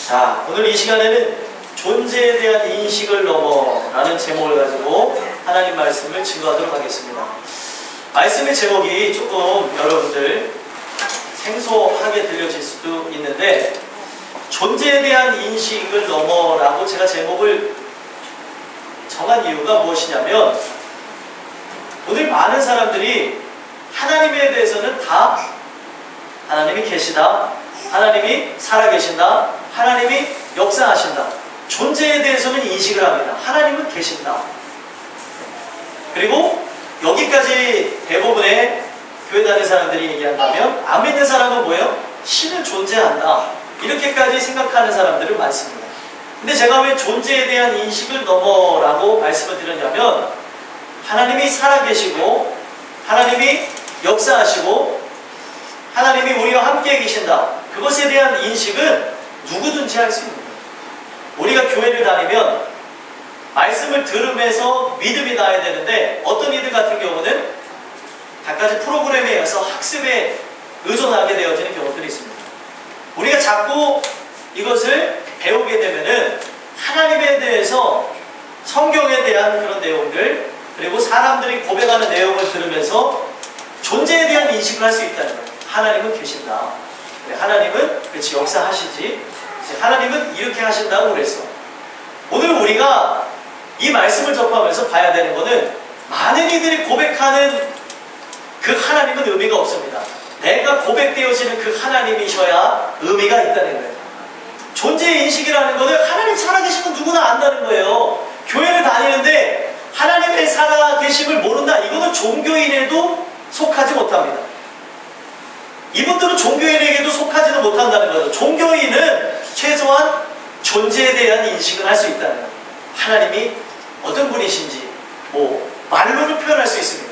자, 오늘 이 시간에는 존재에 대한 인식을 넘어라는 제목을 가지고 하나님 말씀을 증거하도록 하겠습니다. 말씀의 제목이 조금 여러분들 생소하게 들려질 수도 있는데, 존재에 대한 인식을 넘어라고 제가 제목을 정한 이유가 무엇이냐면, 오늘 많은 사람들이 하나님에 대해서는 다 하나님이 계시다, 하나님이 살아계신다, 하나님이 역사하신다, 존재에 대해서는 인식을 합니다. 하나님은 계신다. 그리고 여기까지 대부분의 교회 다니는 사람들이 얘기한다면, 안 믿는 사람은 뭐예요? 신은 존재한다, 이렇게까지 생각하는 사람들은 많습니다. 근데 제가 왜 존재에 대한 인식을 넘어라고 말씀을 드렸냐면, 하나님이 살아계시고 하나님이 역사하시고 하나님이 우리와 함께 계신다, 그것에 대한 인식은 누구든지 할 수 있는 거예요. 우리가 교회를 다니면 말씀을 들으면서 믿음이 나야 되는데, 어떤 이들 같은 경우는 각가지 프로그램에 의해서 학습에 의존하게 되어지는 경우들이 있습니다. 우리가 자꾸 이것을 배우게 되면은 하나님에 대해서, 성경에 대한 그런 내용들, 그리고 사람들이 고백하는 내용을 들으면서 존재에 대한 인식을 할 수 있다는 거예요. 하나님은 계신다, 하나님은 그렇지 역사하시지, 하나님은 이렇게 하신다고 그랬어. 오늘 우리가 이 말씀을 접하면서 봐야 되는 것은, 많은 이들이 고백하는 그 하나님은 의미가 없습니다. 내가 고백되어지는 그 하나님이셔야 의미가 있다는 거예요. 존재의 인식이라는 것은 하나님 살아계신 건 누구나 안다는 거예요. 교회를 다니는데 하나님의 살아계심을 모른다, 이거는 종교인에도 속하지 못합니다. 이분들은 종교인에게도 속하지는 못한다는 거죠. 종교인은 최소한 존재에 대한 인식을 할 수 있다는 거예요. 하나님이 어떤 분이신지 말로는 표현할 수 있습니다.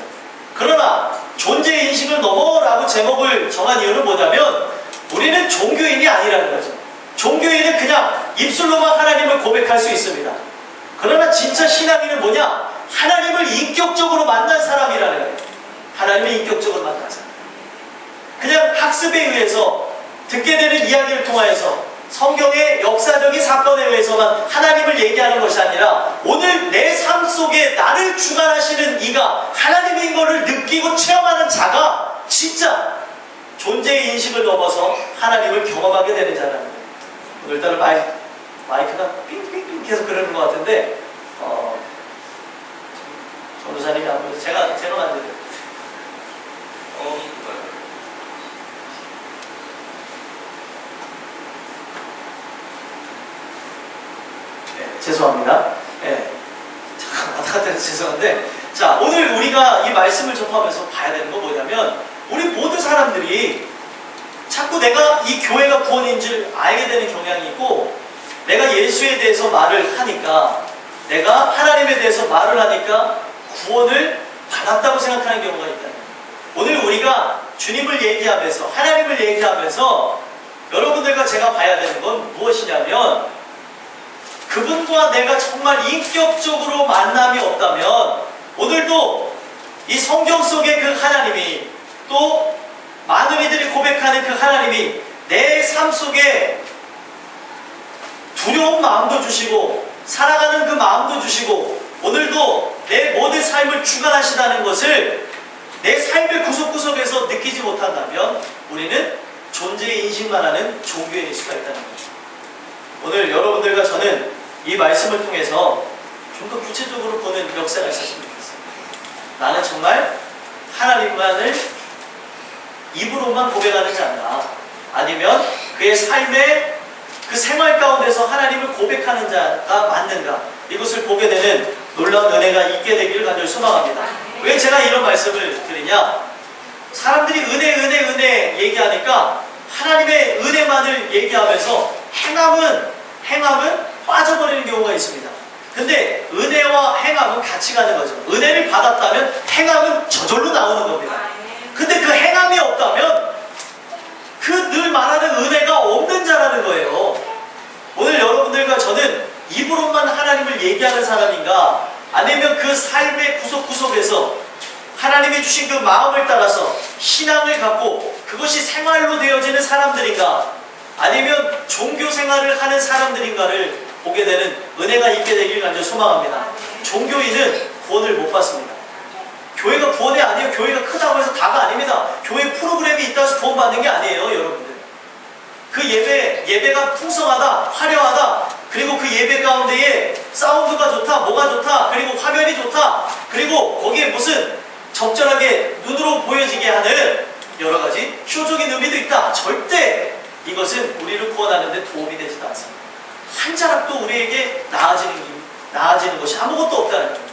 그러나 존재의 인식을 넘어라고 제목을 정한 이유는 뭐냐면, 우리는 종교인이 아니라는 거죠. 종교인은 그냥 입술로만 하나님을 고백할 수 있습니다. 그러나 진짜 신앙인은 뭐냐? 하나님을 인격적으로 만난 사람이라는 거예요. 하나님을 인격적으로 만난 사람. 그냥 학습에 의해서 듣게 되는 이야기를 통하여서 성경의 역사적인 사건에 의해서만 하나님을 얘기하는 것이 아니라, 오늘 내 삶 속에 나를 주관하시는 이가 하나님인 것을 느끼고 체험하는 자가 진짜 존재의 인식을 넘어서 하나님을 경험하게 되는 자라는 거예요. 오늘따라 마이크가 삥삥삥 계속 그러는 것 같은데, 전도사님이 안 보여서 제가 만드는 죄송합니다. 잠깐 왔다 갔다 해서 죄송한데, 자, 오늘 우리가 이 말씀을 접하면서 봐야 되는 건 뭐냐면, 우리 모든 사람들이 자꾸 내가 이 교회가 구원인 줄 알게 되는 경향이 있고, 내가 예수에 대해서 말을 하니까, 내가 하나님에 대해서 말을 하니까 구원을 받았다고 생각하는 경우가 있다. 오늘 우리가 주님을 얘기하면서, 하나님을 얘기하면서 여러분들과 제가 봐야 되는 건 무엇이냐면, 그분과 내가 정말 인격적으로 만남이 없다면, 오늘도 이 성경 속의 그 하나님이, 또 많은 이들이 고백하는 그 하나님이 내 삶 속에 두려운 마음도 주시고 살아가는 그 마음도 주시고, 오늘도 내 모든 삶을 주관하시다는 것을 내 삶의 구석구석에서 느끼지 못한다면, 우리는 존재의 인식만 하는 종교인일 수가 있다는 거죠. 오늘 여러분들과 저는 이 말씀을 통해서 좀 더 구체적으로 보는 역사가 있었으면 좋겠어요. 나는 정말 하나님만을 입으로만 고백하는 자인가, 아니면 그의 삶의 그 생활 가운데서 하나님을 고백하는 자가 맞는가, 이것을 보게 되는 놀라운 은혜가 있게 되기를 간절히 소망합니다. 왜 제가 이런 말씀을 드리냐? 사람들이 은혜 얘기하니까 하나님의 은혜만을 얘기하면서 행함은 빠져버리는 경우가 있습니다. 근데 은혜와 행함은 같이 가는 거죠. 은혜를 받았다면 행함은 저절로 나오는 겁니다. 근데 그 행함이 없다면 그 늘 말하는 은혜가 없는 자라는 거예요. 오늘 여러분들과 저는 입으로만 하나님을 얘기하는 사람인가, 아니면 그 삶의 구석구석에서 하나님이 주신 그 마음을 따라서 신앙을 갖고 그것이 생활로 되어지는 사람들인가, 아니면 종교 생활을 하는 사람들인가를 보게 되는 은혜가 있게 되길 간절히 소망합니다. 종교인은 구원을 못 받습니다. 교회가 구원이 아니에요. 교회가 크다고 해서 다가 아닙니다. 교회 프로그램이 있다고 해서 구원 받는 게 아니에요, 여러분들. 그 예배가 풍성하다, 화려하다, 그리고 그 예배 가운데에 사운드가 좋다, 뭐가 좋다, 그리고 화면이 좋다, 그리고 거기에 무슨 적절하게 눈으로 보여지게 하는 여러 가지 쇼적인 의미도 있다. 절대 이것은 우리를 구원하는 데 도움이 되지도 않습니다. 한 자락도 우리에게 나아지는 것이 아무것도 없다는 거예요.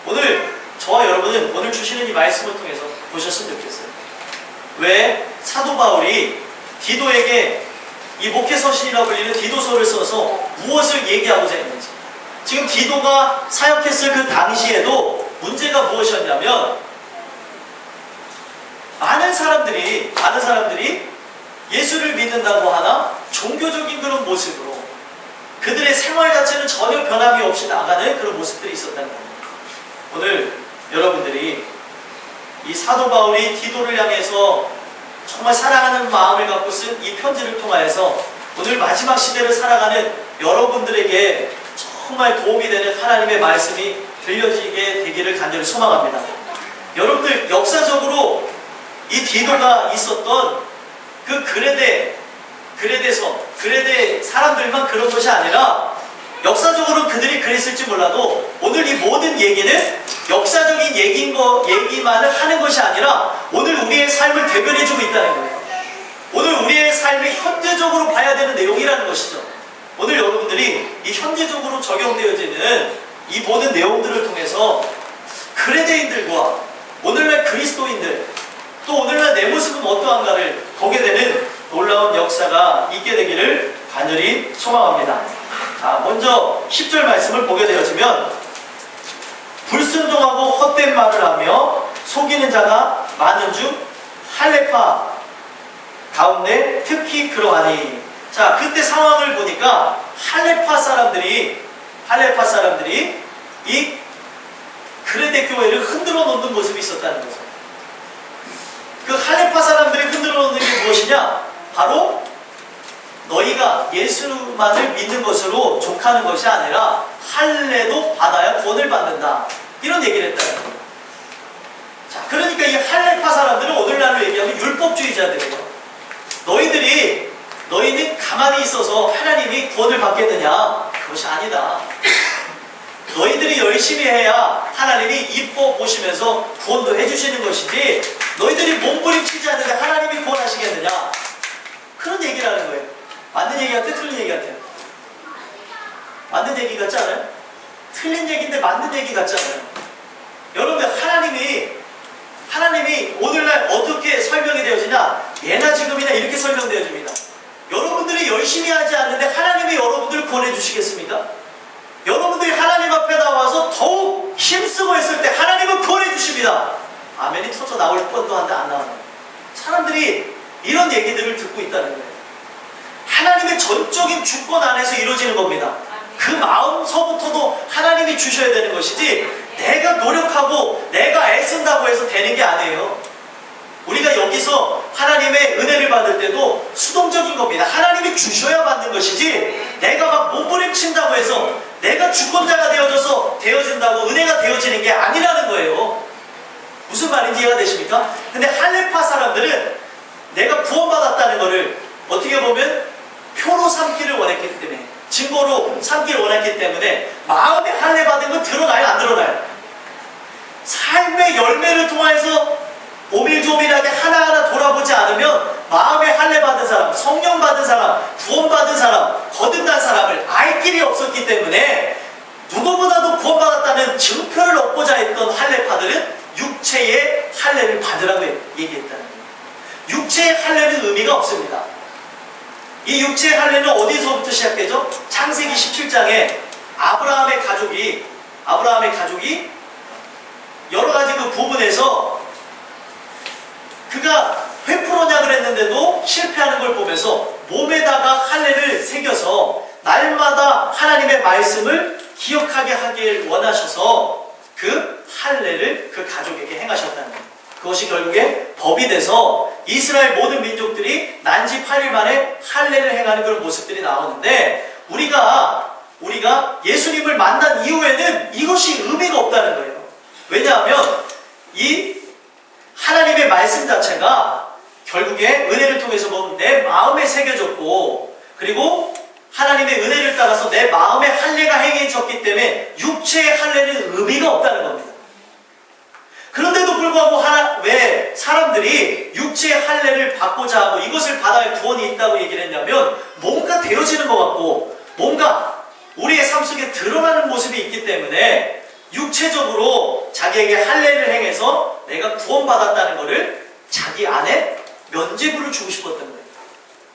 오늘 저와 여러분은 오늘 주시는 이 말씀을 통해서 보셨으면 좋겠어요. 왜 사도 바울이 디도에게 이 목회서신이라고 불리는 디도서를 써서 무엇을 얘기하고자 했는지. 지금 디도가 사역했을 그 당시에도 문제가 무엇이었냐면 많은 사람들이 예수를 믿는다고 하나 종교적인 그런 모습으로 그들의 생활 자체는 전혀 변함이 없이 나가는 그런 모습들이 있었다는 겁니다. 오늘 여러분들이 이 사도 바울이 디도를 향해서 정말 사랑하는 마음을 갖고 쓴 이 편지를 통하여서 오늘 마지막 시대를 살아가는 여러분들에게 정말 도움이 되는 하나님의 말씀이 들려지게 되기를 간절히 소망합니다. 여러분들 역사적으로 이 디도가 있었던 그 그레데 사람들만 그런 것이 아니라 역사적으로 그들이 그랬을지 몰라도 오늘 이 모든 얘기는 역사적인 얘기만을 하는 것이 아니라 오늘 우리의 삶을 대변해주고 있다는 거예요. 오늘 우리의 삶을 현재적으로 봐야 되는 내용이라는 것이죠. 오늘 여러분들이 이 현재적으로 적용되어지는 이 모든 내용들을 통해서 그레데인들과 오늘날 그리스도인들 또 오늘날 내 모습은 어떠한가를 보게 되는 놀라운 역사가 있게 되기를 간절히 소망합니다. 자, 먼저 10절 말씀을 보게 되어지면 불순종하고 헛된 말을 하며 속이는 자가 많은 중 할레파 가운데 특히 그러하니. 자, 그때 상황을 보니까 할레파 사람들이 이 그레데 교회를 흔들어 놓는 모습이 있었다는 거죠. 그 할레파 사람들이 흔들어 놓는 게 무엇이냐? 바로 너희가 예수만을 믿는 것으로 족하는 것이 아니라 할례도 받아야 구원을 받는다. 이런 얘기를 했다는 거예요. 자, 그러니까 이 할레파 사람들은 오늘날로 얘기하면 율법주의자들이에요. 너희는 가만히 있어서 하나님이 구원을 받겠느냐? 그것이 아니다. 너희들이 열심히 해야 하나님이 이뻐 보시면서 구원도 해주시는 것이지 너희들이 몸부림치지 않는데 하나님이 구원하시겠느냐? 그런 얘기를 하는 거예요. 맞는 얘기 같아요? 틀린 얘기 같아요? 맞는 얘기 같지 않아요? 틀린 얘기인데 맞는 얘기 같지 않아요? 여러분들 하나님이 오늘날 어떻게 설명이 되어지냐? 예나 지금이나 이렇게 설명되어집니다. 여러분들이 열심히 하지 않는데 하나님이 여러분들을 구원해 주시겠습니까? 여러분들이 하나님 앞에 나와서 더욱 힘쓰고 있을 때 하나님은 구원해 주십니다. 아멘이 터져 나올 뻔도 한데 안 나와요. 사람들이 이런 얘기들을 듣고 있다는 거예요. 하나님의 전적인 주권 안에서 이루어지는 겁니다. 그 마음서부터도 하나님이 주셔야 되는 것이지 내가 노력하고 내가 애쓴다고 해서 되는 게 아니에요. 우리가 여기서 하나님의 은혜를 받을 때도 수동적인 겁니다. 하나님이 주셔야 받는 것이지 내가 막 몸부림친다고 해서 내가 주권자가 되어진다고 은혜가 되어지는 게 아니라는 거예요. 무슨 말인지 이해가 되십니까? 근데 할레파 사람들은 내가 구원받았다는 것을 어떻게 보면 표로 삼기를 원했기 때문에, 증거로 삼기를 원했기 때문에 마음에 할례 받은 건 드러나요? 안 드러나요? 삶의 열매를 통해서 오밀조밀하게 하나하나 돌아보지 않으면 마음에 할례 받은 사람, 성령 받은 사람, 구원 받은 사람, 거듭난 사람을 알 길이 없었기 때문에 누구보다도 구원받았다는 증표를 얻고자 했던 할례파들은 육체의 할례를 받으라고 얘기했다는 거예요. 육체의 할례는 의미가 없습니다. 이 육체의 할례는 어디서부터 시작되죠? 창세기 17장에 아브라함의 가족이 여러 가지 그 부분에서 그가 회프로냐를 했는데도 실패하는 걸 보면서 몸에다가 할례를 새겨서 날마다 하나님의 말씀을 기억하게 하길 원하셔서 그 할례를 그 가족에게 행하셨다는 거예요. 그것이 결국에 법이 돼서 이스라엘 모든 민족들이 난지 8일 만에 할례를 행하는 그런 모습들이 나오는데 우리가 예수님을 만난 이후에는 이것이 의미가 없다는 거예요. 왜냐하면 이 하나님의 말씀 자체가 결국에 은혜를 통해서 보면 내 마음에 새겨졌고, 그리고 하나님의 은혜를 따라서 내 마음에 할례가 행해졌기 때문에 육체의 할례는 의미가 없다는 겁니다. 그런데도 불구하고 왜 사람들이 육체의 할례를 받고자 하고 이것을 받아야 구원이 있다고 얘기를 했냐면, 뭔가 되어지는 것 같고 뭔가 우리의 삶 속에 드러나는 모습이 있기 때문에 육체적으로 자기에게 할례를 행해서 내가 구원받았다는 것을 자기 안에 면죄부를 주고 싶었던 거예요.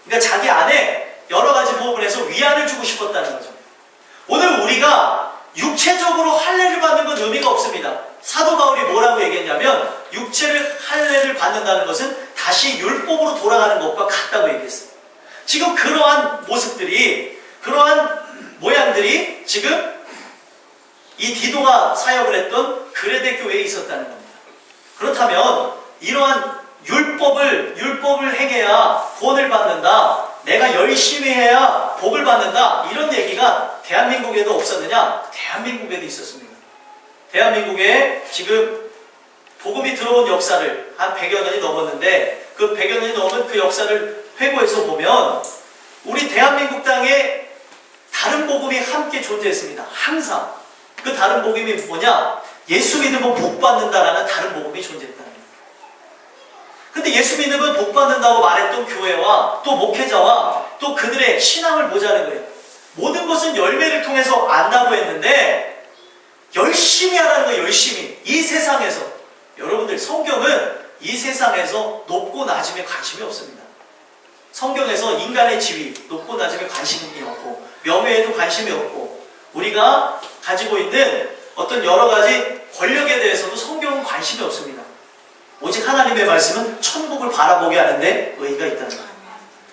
그러니까 자기 안에 여러 가지 부분에서 위안을 주고 싶었다는 거죠. 오늘 우리가 육체적으로 할례를 받는 건 의미가 없습니다. 사도 바울이 뭐라고 얘기했냐면, 육체를 할례를 받는다는 것은 다시 율법으로 돌아가는 것과 같다고 얘기했어요. 지금 그러한 모습들이, 그러한 모양들이 지금 이 디도가 사역을 했던 그레데 교회에 있었다는 겁니다. 그렇다면 이러한 율법을 행해야 구원을 받는다, 내가 열심히 해야 복을 받는다, 이런 얘기가 대한민국에도 없었느냐? 대한민국에도 있었습니다. 대한민국에 지금 복음이 들어온 역사를 한 100여 년이 넘었는데, 그 100여 년이 넘은 그 역사를 회고해서 보면 우리 대한민국 땅에 다른 복음이 함께 존재했습니다. 항상. 그 다른 복음이 뭐냐? 예수 믿으면 복 받는다라는 다른 복음이 존재했다는 거예요. 근데 예수 믿으면 복 받는다고 말했던 교회와 또 목회자와 또 그들의 신앙을 보자는 거예요. 모든 것은 열매를 통해서 안다고 했는데 열심히 하라는 거예요. 열심히. 이 세상에서, 여러분들, 성경은 이 세상에서 높고 낮음에 관심이 없습니다. 성경에서 인간의 지위, 높고 낮음에 관심이 없고 명예에도 관심이 없고 우리가 가지고 있는 어떤 여러 가지 권력에 대해서도 성경은 관심이 없습니다. 오직 하나님의 말씀은 천국을 바라보게 하는데 의의가 있다는 거예요.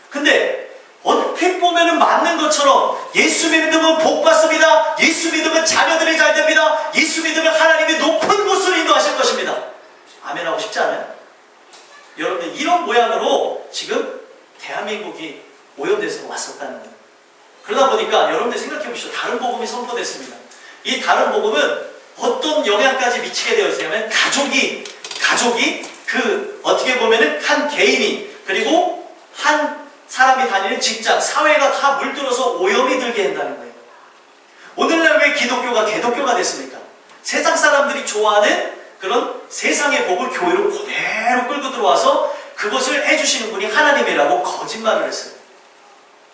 근데 얼핏 보면은 맞는 것처럼 예수 믿으면 복 받습니다. 예수 믿으면 자녀들이 잘 됩니다. 예수 믿으면 하나님이 높은 곳으로 인도하실 것입니다. 아멘 하고 싶지 않아요? 여러분들, 이런 모양으로 지금 대한민국이 오염돼서 왔었다는 거예요. 그러다 보니까 여러분들 생각해 보시죠. 다른 복음이 선포됐습니다. 이 다른 복음은 어떤 영향까지 미치게 되어 있냐면, 가족이 어떻게 보면은 한 개인이, 그리고 한 사람이 다니는 직장, 사회가 다 물들어서 오염이 들게 한다는 거예요. 오늘날 왜 기독교가 개독교가 됐습니까? 세상 사람들이 좋아하는 그런 세상의 복을 교회로 그대로 끌고 들어와서 그것을 해주시는 분이 하나님이라고 거짓말을 했어요.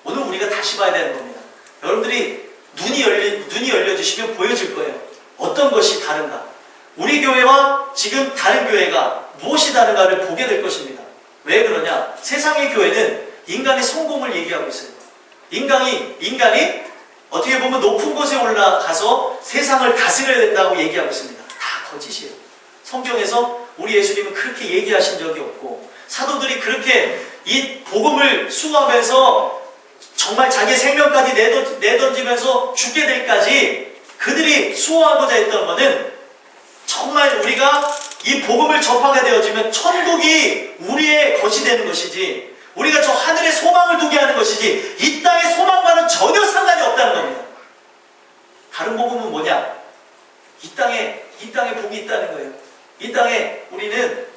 오늘 우리가 다시 봐야 되는 겁니다. 여러분들이 눈이 열려주시면 보여질 거예요. 어떤 것이 다른가? 우리 교회와 지금 다른 교회가 무엇이 다른가를 보게 될 것입니다. 왜 그러냐? 세상의 교회는 인간의 성공을 얘기하고 있어요. 인간이 어떻게 보면 높은 곳에 올라가서 세상을 다스려야 된다고 얘기하고 있습니다. 다 거짓이에요. 성경에서 우리 예수님은 그렇게 얘기하신 적이 없고, 사도들이 그렇게 이 복음을 수호하면서 정말 자기의 생명까지 내던지면서 죽게 될까지 그들이 수호하고자 했던 것은, 정말 우리가 이 복음을 접하게 되어지면 천국이 우리의 것이 되는 것이지, 우리가 저 하늘에 소망을 두게 하는 것이지, 이 땅의 소망과는 전혀 상관이 없다는 겁니다. 다른 복음은 뭐냐? 이 땅에 복이 있다는 거예요. 이 땅에 우리는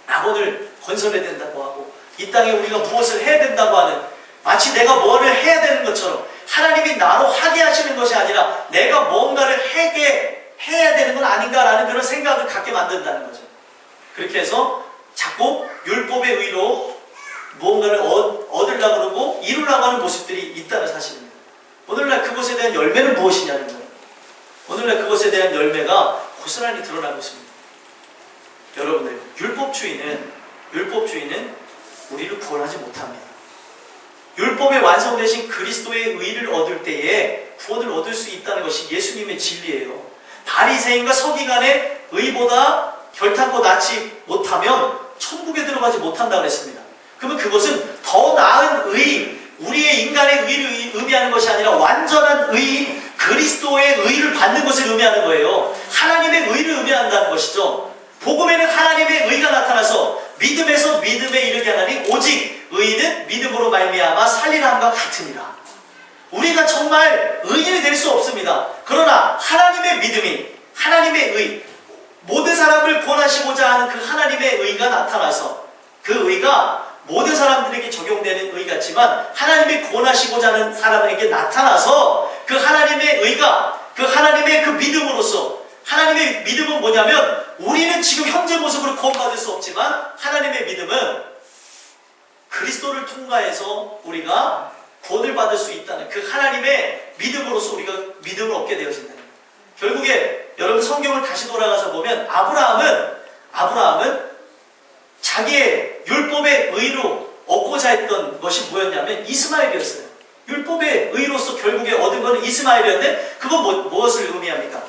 낙원을 건설해야 된다고 하고, 이 땅에 우리가 무엇을 해야 된다고 하는, 마치 내가 뭐를 해야 되는 것처럼, 하나님이 나로 하게 하시는 것이 아니라 내가 뭔가를 해야 되는 건 아닌가라는 그런 생각을 갖게 만든다는 거죠. 그렇게 해서 자꾸 율법의 의로 무언가를 얻으려고 그러고 이루려고 하는 모습들이 있다는 사실입니다. 오늘날 그것에 대한 열매는 무엇이냐는 거예요. 오늘날 그것에 대한 열매가 고스란히 드러나고 있습니다. 여러분들, 율법주의는 우리를 구원하지 못합니다. 율법의 완성되신 그리스도의 의를 얻을 때에 구원을 얻을 수 있다는 것이 예수님의 진리예요. 바리새인과 서기관의 의보다 결탄코 낫지 못하면 천국에 들어가지 못한다고 했습니다. 그러면 그것은 더 나은 의, 우리의 인간의 의를 의미하는 것이 아니라 완전한 의, 그리스도의 의를 받는 것을 의미하는 거예요. 하나님의 의를 의미한다는 것이죠. 복음에는 하나님의 의가 나타나서 믿음에서 믿음에 이르게 하나니 오직 의인은 믿음으로 말미암아 살리람과 같으니라. 우리가 정말 의인이 될 수 없습니다. 그러나 하나님의 믿음이, 하나님의 의, 모든 사람을 구원하시고자 하는 그 하나님의 의가 나타나서 그 의가 모든 사람들에게 적용되는 의 같지만 하나님이 구원하시고자 하는 사람에게 나타나서 그 하나님의 의가 그 하나님의 그 믿음으로써, 하나님의 믿음은 뭐냐면 우리는 지금 현재 모습으로 구원받을 수 없지만 하나님의 믿음은 그리스도를 통과해서 우리가 구원을 받을 수 있다는 그 하나님의 믿음으로써 우리가 믿음을 얻게 되어진다는 거예요. 결국에 여러분 성경을 다시 돌아가서 보면 아브라함은 자기의 율법의 의로 얻고자 했던 것이 뭐였냐면 이스마엘이었어요. 율법의 의로서 결국에 얻은 것은 이스마엘이었는데 그건 무엇을 의미합니까?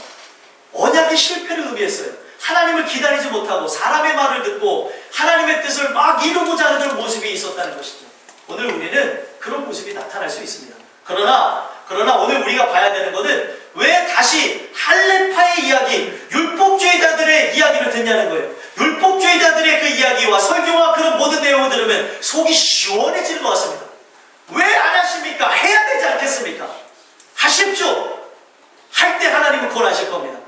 언약의 실패를 의미했어요. 하나님을 기다리지 못하고 사람의 말을 듣고 하나님의 뜻을 막 이루고자 하는 그런 모습이 있었다는 것이죠. 오늘 우리는 그런 모습이 나타날 수 있습니다. 그러나 오늘 우리가 봐야 되는 것은 왜 다시 할례파의 이야기, 율법주의자들의 이야기를 듣냐는 거예요. 율법주의자들의 그 이야기와 설교와 그런 모든 내용을 들으면 속이 시원해지는 것 같습니다. 왜 안 하십니까? 해야 되지 않겠습니까? 하십시오. 할 때 하나님은 구원하실 겁니다.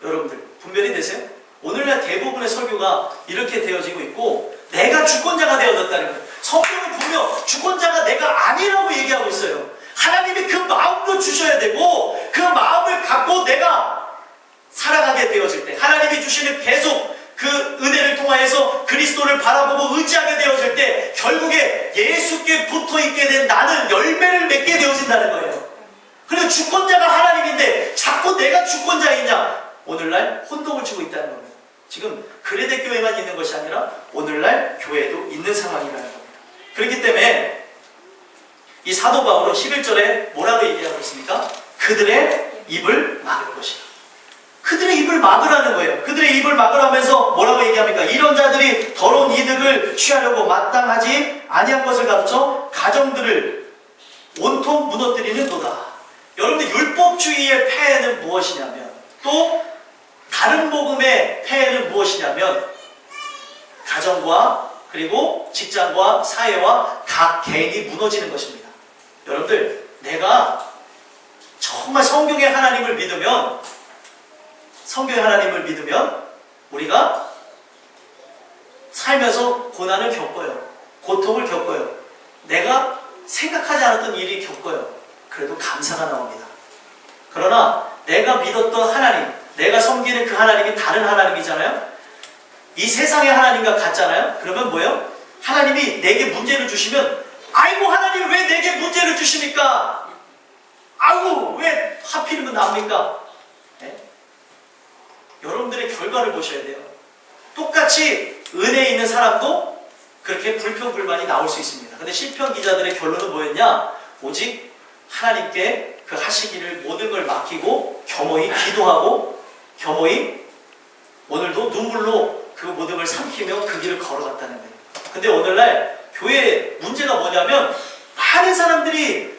여러분들 분별이 되세요? 오늘날 대부분의 설교가 이렇게 되어지고 있고 내가 주권자가 되어졌다는 거예요. 성경을 보면 주권자가 내가 아니라고 얘기하고 있어요. 하나님이 그 마음도 주셔야 되고 그 마음을 갖고 내가 살아가게 되어질 때 하나님이 주시는 계속 그 은혜를 통하여서 그리스도를 바라보고 의지하게 되어질 때 결국에 예수께 붙어있게 된 나는 열매를 맺게 되어진다는 거예요. 그래서 주권자가 하나님인데 자꾸 내가 주권자이냐? 오늘날 혼동을 주고 있다는 겁니다. 지금 그레데 교회만 있는 것이 아니라 오늘날 교회도 있는 상황이라는 겁니다. 그렇기 때문에 이 사도 바울은 11절에 뭐라고 얘기하고 있습니까? 그들의 입을 막을 것이다. 그들의 입을 막으라는 거예요. 그들의 입을 막으라면서 뭐라고 얘기합니까? 이런 자들이 더러운 이득을 취하려고 마땅하지 아니한 것을 가르쳐 가정들을 온통 무너뜨리는도다. 여러분들 율법주의의 폐해는 무엇이냐면 또 다른 복음의 폐해는 무엇이냐면 가정과 그리고 직장과 사회와 각 개인이 무너지는 것입니다. 여러분들 내가 정말 성경의 하나님을 믿으면 우리가 살면서 고난을 겪어요. 고통을 겪어요. 내가 생각하지 않았던 일이 겪어요. 그래도 감사가 나옵니다. 그러나 내가 믿었던 하나님, 내가 섬기는 그 하나님이 다른 하나님이잖아요. 이 세상의 하나님과 같잖아요. 그러면 뭐예요? 하나님이 내게 문제를 주시면 아이고 하나님 왜 내게 문제를 주십니까? 아이고 왜 하필이면 납니까? 네? 여러분들의 결과를 보셔야 돼요. 똑같이 은혜에 있는 사람도 그렇게 불평불만이 나올 수 있습니다. 근데 시편 기자들의 결론은 뭐였냐? 오직 하나님께 그 하시기를 모든 걸 맡기고 겸허히 기도하고 겸허히 오늘도 눈물로 그 모든 걸 삼키며 그 길을 걸어갔다는 거예요. 근데 오늘날 교회에 문제가 뭐냐면 많은 사람들이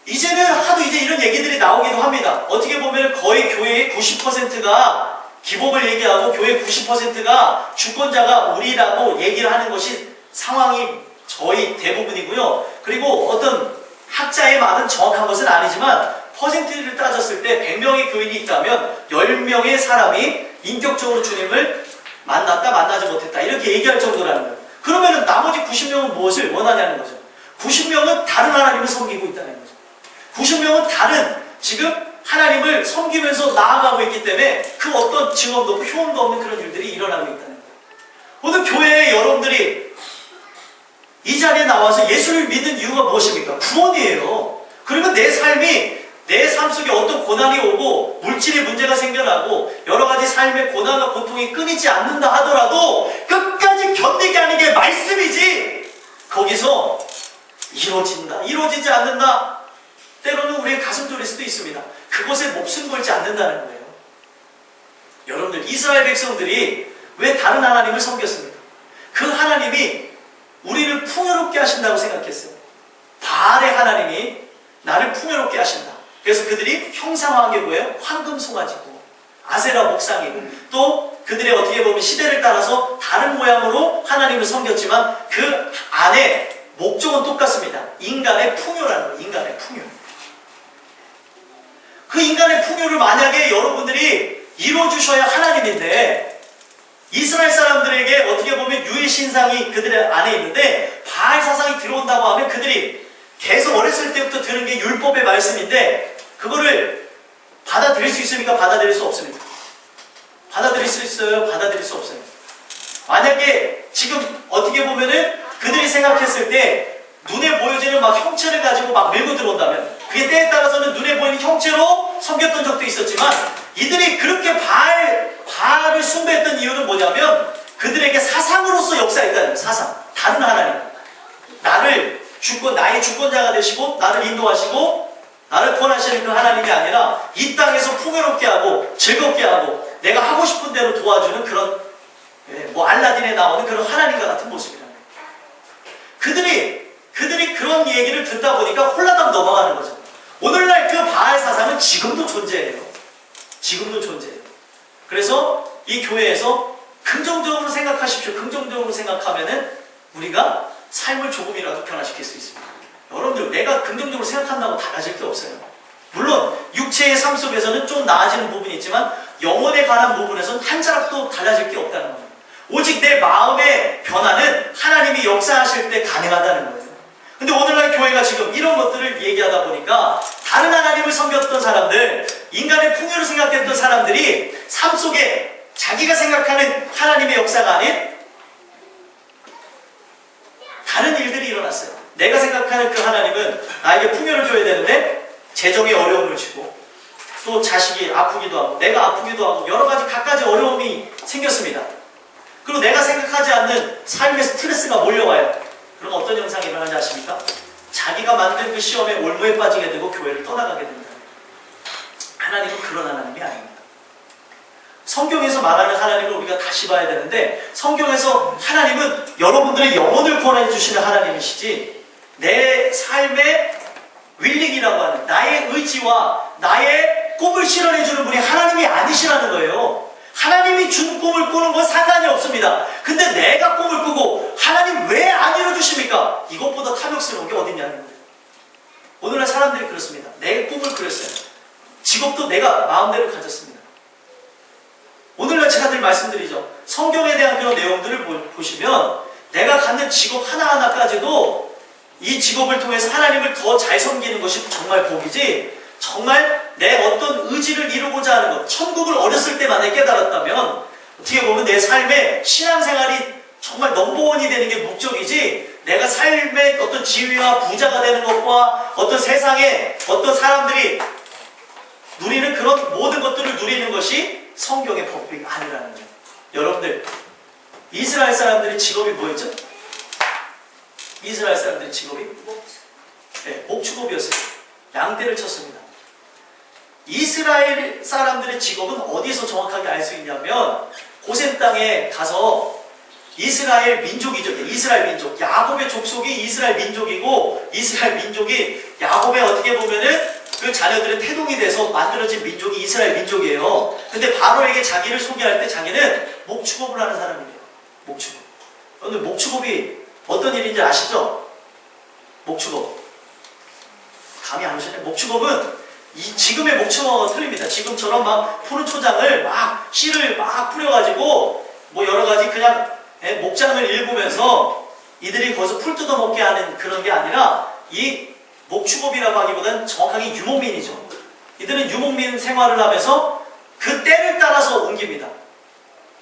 이제는 하도 이제 이런 얘기들이 나오기도 합니다. 어떻게 보면 거의 교회의 90%가 기복을 얘기하고 교회 90%가 주권자가 우리라고 얘기를 하는 것이 상황이 저희 대부분이고요. 그리고 어떤 학자의 말은 정확한 것은 아니지만 퍼센트를 따졌을 때 100명의 교인이 있다면 10명의 사람이 인격적으로 주님을 만났다 만나지 못했다 이렇게 얘기할 정도라는 거예요. 그러면 나머지 90명은 무엇을 원하냐는 거죠. 90명은 다른 하나님을 섬기고 있다는 거죠. 90명은 다른 지금 하나님을 섬기면서 나아가고 있기 때문에 그 어떤 증언도 없고 효험도 없는 그런 일들이 일어나고 있다는 거예요. 오늘 교회에 여러분들이 이 자리에 나와서 예수를 믿는 이유가 무엇입니까? 구원이에요. 그러면 내 삶 속에 어떤 고난이 오고 물질의 문제가 생겨나고 여러 가지 삶의 고난과 고통이 끊이지 않는다 하더라도 끝까지 견디게 하는 게 말씀이지 거기서 이루어진다 이루어지지 않는다 때로는 우리의 가슴 졸일 수도 있습니다. 그것에 목숨 걸지 않는다는 거예요. 여러분들 이스라엘 백성들이 왜 다른 하나님을 섬겼습니까? 그 하나님이 우리를 풍요롭게 하신다고 생각했어요. 바알의 하나님이 나를 풍요롭게 하신다. 그래서 그들이 형상화한 게 뭐예요? 황금 송아지고 아세라 목상이고 또 그들의 어떻게 보면 시대를 따라서 다른 모양으로 하나님을 섬겼지만 그 안에 목적은 똑같습니다. 인간의 풍요라는 거예요. 인간의 풍요. 그 인간의 풍요를 만약에 여러분들이 이루어주셔야 하나님인데, 이스라엘 사람들에게 어떻게 보면 유해 신상이 그들의 안에 있는데 바알 사상이 들어온다고 하면 그들이 계속 어렸을 때부터 들은 게 율법의 말씀인데 그거를 받아들일 수 있습니까? 받아들일 수 없습니까? 받아들일 수 있어요? 받아들일 수 없어요. 만약에 지금 어떻게 보면은 그들이 생각했을 때 눈에 보여지는 막 형체를 가지고 막 밀고 들어온다면, 그게 때에 따라서는 눈에 보이는 형체로 섬겼던 적도 있었지만, 이들이 그렇게 바알을 숭배했던 이유는 뭐냐면 그들에게 사상으로서 역사했다는 거예요. 사상. 다른 하나님. 나의 주권자가 되시고 나를 인도하시고 나를 구원하시는 그 하나님이 아니라 이 땅에서 풍요롭게 하고 즐겁게 하고 내가 하고 싶은 대로 도와주는 그런, 알라딘에 나오는 그런 하나님과 같은 모습이라는 거예요. 그들이 그런 얘기를 듣다 보니까 홀라당 넘어가는 거죠. 오늘날 그 바알 사상은 지금도 존재해요. 지금도 존재해요. 그래서 이 교회에서 긍정적으로 생각하십시오. 긍정적으로 생각하면은 우리가 삶을 조금이라도 변화시킬 수 있습니다. 여러분들, 내가 긍정적으로 생각한다고 달라질 게 없어요. 물론 육체의 삶 속에서는 좀 나아지는 부분이 있지만 영혼에 관한 부분에서는 한 자락도 달라질 게 없다는 겁니다. 오직 내 마음의 변화는 하나님이 역사하실 때 가능하다는 거예요. 근데 오늘날 교회가 지금 이런 것들을 얘기하다 보니까 다른 하나님을 섬겼던 사람들, 인간의 풍요를 생각했던 사람들이 삶 속에 자기가 생각하는 하나님의 역사가 아닌 다른 일들이 일어났어요. 내가 생각하는 그 하나님은 나에게 풍요를 줘야 되는데 재정에 어려움을 주고 또 자식이 아프기도 하고 내가 아프기도 하고 여러 가지 갖가지 어려움이 생겼습니다. 그리고 내가 생각하지 않는 삶의 스트레스가 몰려와요. 그럼 어떤 현상이 일어나지 아십니까? 자기가 만든 그 시험에 올무에 빠지게 되고 교회를 떠나가게 된다. 하나님은 그런 하나님이 아닙니다. 성경에서 말하는 하나님을 우리가 다시 봐야 되는데, 성경에서 하나님은 여러분들의 영혼을 구원해 주시는 하나님이시지 내 삶의 윌링이라고 하는 나의 의지와 나의 꿈을 실현해 주는 분이 하나님이 아니시라는 거예요. 하나님이 준 꿈을 꾸는 건 상관이 없습니다. 근데 내가 꿈을 꾸고 하나님 왜 안 이루어주십니까? 이것보다 탐욕스러운 게 어딨냐는 거예요. 오늘날 사람들이 그렇습니다. 내 꿈을 그렸어요. 직업도 내가 마음대로 가졌습니다. 오늘날 제가 늘 말씀드리죠. 성경에 대한 그런 내용들을 보시면 내가 갖는 직업 하나하나까지도 이 직업을 통해서 하나님을 더 잘 섬기는 것이 정말 복이지, 정말 내 어떤 의지를 이루고자 하는 것, 천국을 어렸을 때 만약에 깨달았다면 어떻게 보면 내 삶의 신앙생활이 정말 넘버원이 되는 게 목적이지, 내가 삶의 어떤 지위와 부자가 되는 것과 어떤 세상에 어떤 사람들이 누리는 그런 모든 것들을 누리는 것이 성경의 법이 아니라는 거예요. 여러분들, 이스라엘 사람들의 직업이 뭐였죠? 이스라엘 사람들의 직업이 목축업이었어요. 양떼를 쳤습니다. 이스라엘 사람들의 직업은 어디서 정확하게 알 수 있냐면 고센 땅에 가서 이스라엘 민족이죠. 이스라엘 민족. 야곱의 족속이 이스라엘 민족이고, 이스라엘 민족이 야곱의 어떻게 보면은 그 자녀들의 태동이 돼서 만들어진 민족이 이스라엘 민족이에요. 근데 바로에게 자기를 소개할 때 자기는 목축업을 하는 사람이에요. 목축업. 오늘 목축업이 어떤 일인지 아시죠? 목축업. 감이 안 오시네. 목축업은 지금의 목축업과 틀립니다. 지금처럼 막 푸른 초장을 막 씨를 막 뿌려가지고 뭐 여러 가지 그냥 목장을 일구면서 이들이 거기서 풀 뜯어먹게 하는 그런 게 아니라, 이 목축업이라고 하기보다는 정확하게 유목민이죠. 이들은 유목민 생활을 하면서 그 때를 따라서 옮깁니다.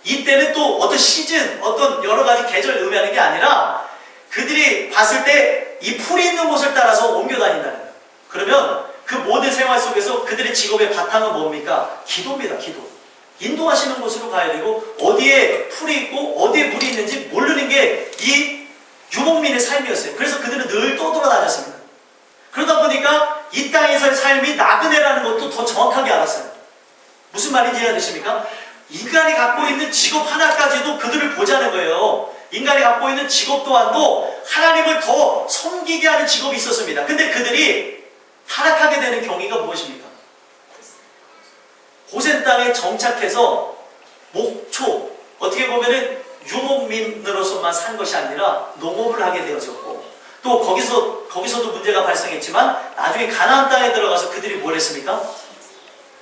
이 때는 또 어떤 시즌, 어떤 여러 가지 계절을 의미하는 게 아니라 그들이 봤을 때 이 풀이 있는 곳을 따라서 옮겨 다닌다는 거예요. 그러면 그 모든 생활 속에서 그들의 직업의 바탕은 뭡니까? 기도입니다. 기도. 인도하시는 곳으로 가야 되고, 어디에 풀이 있고 어디에 물이 있는지 모르는 게 이 유목민의 삶이었어요. 그래서 그들은 늘 떠돌아다녔습니다. 그러다 보니까 이 땅에서의 삶이 나그네라는 것도 더 정확하게 알았어요. 무슨 말인지 이해되십니까? 인간이 갖고 있는 직업 하나까지도 그들을 보자는 거예요. 인간이 갖고 있는 직업 또한도 하나님을 더 섬기게 하는 직업이 있었습니다. 근데 그들이 타락하게 되는 경위가 무엇입니까? 고센 땅에 정착해서 목초, 어떻게 보면은 유목민으로서만 산 것이 아니라 농업을 하게 되어졌고, 또 거기서도 문제가 발생했지만 나중에 가나안 땅에 들어가서 그들이 뭘 했습니까?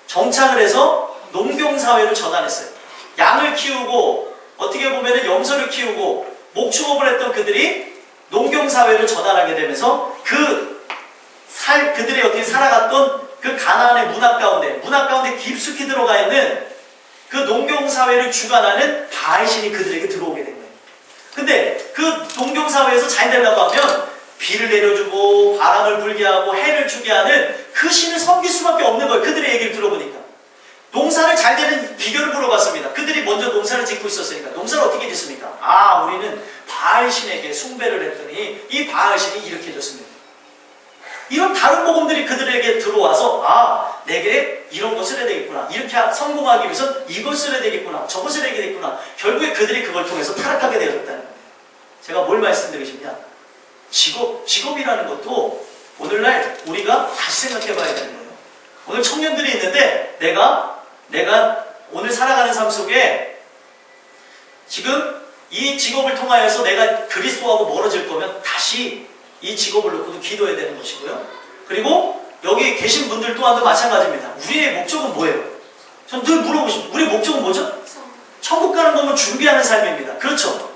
정착을 해서 농경사회로 전환했어요. 양을 키우고 어떻게 보면은 염소를 키우고 목축업을 했던 그들이 농경사회로 전환하게 되면서 그들이 어떻게 살아갔던 그 가나안의 문화 가운데 깊숙이 들어가 있는 그 농경사회를 주관하는 바알신이 그들에게 들어오게 된 거예요. 근데 그 농경사회에서 잘 되려고 하면 비를 내려주고 바람을 불게 하고 해를 주게 하는 그 신을 섬길 수밖에 없는 거예요. 그들의 얘기를 들어보니까. 농사를 잘 되는 비결을 물어봤습니다. 그들이 먼저 농사를 짓고 있었으니까. 농사를 어떻게 짓습니까? 우리는 바알신에게 숭배를 했더니 이 바알신이 이렇게 해줬습니다. 이런 다른 복음들이 그들에게 들어와서 내게 이런 것을 해야 되겠구나, 이렇게 성공하기 위해서 이것을 해야 되겠구나, 저것을 해야 되겠구나. 결국에 그들이 그걸 통해서 타락하게 되어졌다는 겁니다. 제가 뭘 말씀드리고 싶냐, 직업이라는 것도 오늘날 우리가 다시 생각해 봐야 되는 거예요. 오늘 청년들이 있는데 내가 오늘 살아가는 삶 속에 지금 이 직업을 통하여서 내가 그리스도하고 멀어질 거면 다시 이 직업을 놓고도 기도해야 되는 것이고요. 그리고 여기 계신 분들 또한도 마찬가지입니다. 우리의 목적은 뭐예요? 전 늘 물어보십니다. 우리의 목적은 뭐죠? 천국 가는 거면 준비하는 삶입니다. 그렇죠?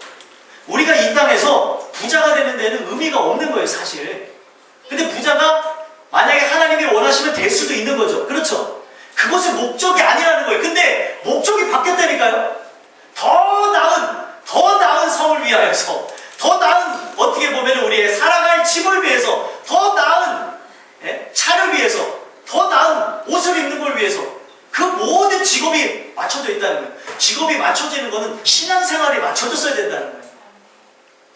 우리가 이 땅에서 부자가 되는 데는 의미가 없는 거예요, 사실. 근데 부자가 만약에 하나님이 원하시면 될 수도 있는 거죠. 그렇죠? 그것이 목적이 아니라는 거예요. 근데 목적이 바뀌었다니까요. 더 나은 성을 위하여서, 더 나은 어떻게 보면 우리의 살아갈 집을 위해서, 더 나은 차를 위해서, 더 나은 옷을 입는 걸 위해서 그 모든 직업이 맞춰져 있다는 거예요. 직업이 맞춰지는 것은 신앙생활이 맞춰졌어야 된다는 거예요.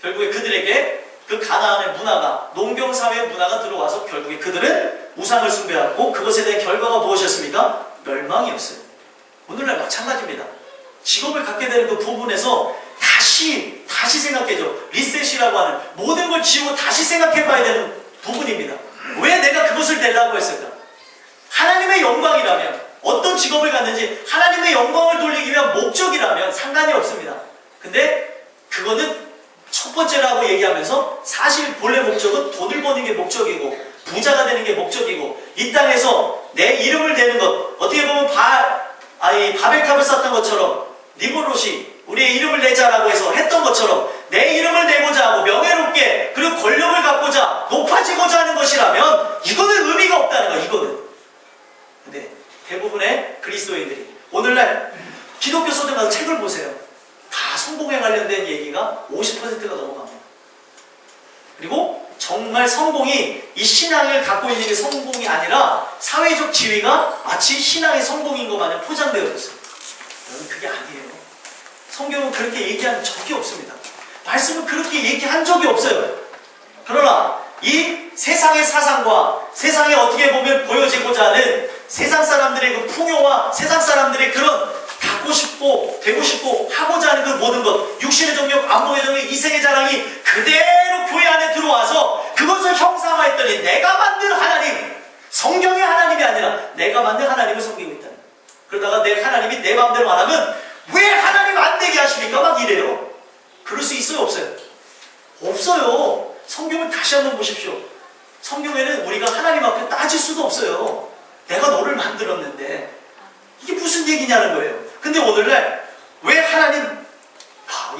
결국에 그들에게 그 가나안의 문화가, 농경사회의 문화가 들어와서 결국에 그들은 우상을 숭배하고 그것에 대한 결과가 무엇이었습니까? 멸망이었어요. 오늘날 마찬가지입니다. 직업을 갖게 되는 그 부분에서 다시 생각해줘. 리셋이라고 하는 모든 걸 지우고 다시 생각해봐야 되는 부분입니다. 왜 내가 그것을 내려고 했을까? 하나님의 영광이라면, 어떤 직업을 갖는지 하나님의 영광을 돌리기 위한 목적이라면 상관이 없습니다. 근데 그거는 첫 번째라고 얘기하면서 사실 본래 목적은 돈을 버는 게 목적이고 부자가 되는 게 목적이고, 이 땅에서 내 이름을 내는 것, 어떻게 보면 바벨탑을 쌓던 것처럼 니므롯이 우리의 이름을 내자라고 해서 했던 것처럼 내 이름을 내고자 하고 명예롭게, 그리고 권력을 갖고자 높아지고자 하는 것이라면 이거는 의미가 없다는 거야. 이거는. 근데 대부분의 그리스도인들이 오늘날 기독교 서점 가서 책을 보세요. 다 성공에 관련된 얘기가 50%가 넘어갑니다. 그리고 정말 성공이 이 신앙을 갖고 있는 게 성공이 아니라 사회적 지위가 마치 신앙의 성공인 것 마냥 포장되어졌어요. 여러분, 그게 아니에요. 성경은 그렇게 얘기한 적이 없습니다. 말씀은 그렇게 얘기한 적이 없어요. 그러나 이 세상의 사상과 세상에 어떻게 보면 보여지고자 하는 세상 사람들의 그 풍요와 세상 사람들의 그런 갖고 싶고 되고 싶고 하고자 하는 그 모든 것, 육신의 정욕, 안목의 정욕, 이생의 자랑이 그대로 교회 안에 들어와서 그것을 형상화했더니 내가 만든 하나님, 성경의 하나님이 아니라 내가 만든 하나님을 섬기고 있다. 그러다가 내 하나님이 내 마음대로 안 하면 왜 하나님 안 되게 하십니까? 막 이래요. 그럴 수 있어요, 없어요? 없어요. 성경을 다시 한번 보십시오. 성경에는 우리가 하나님 앞에 따질 수도 없어요. 내가 너를 만들었는데 이게 무슨 얘기냐는 거예요. 근데 오늘날 왜 하나님,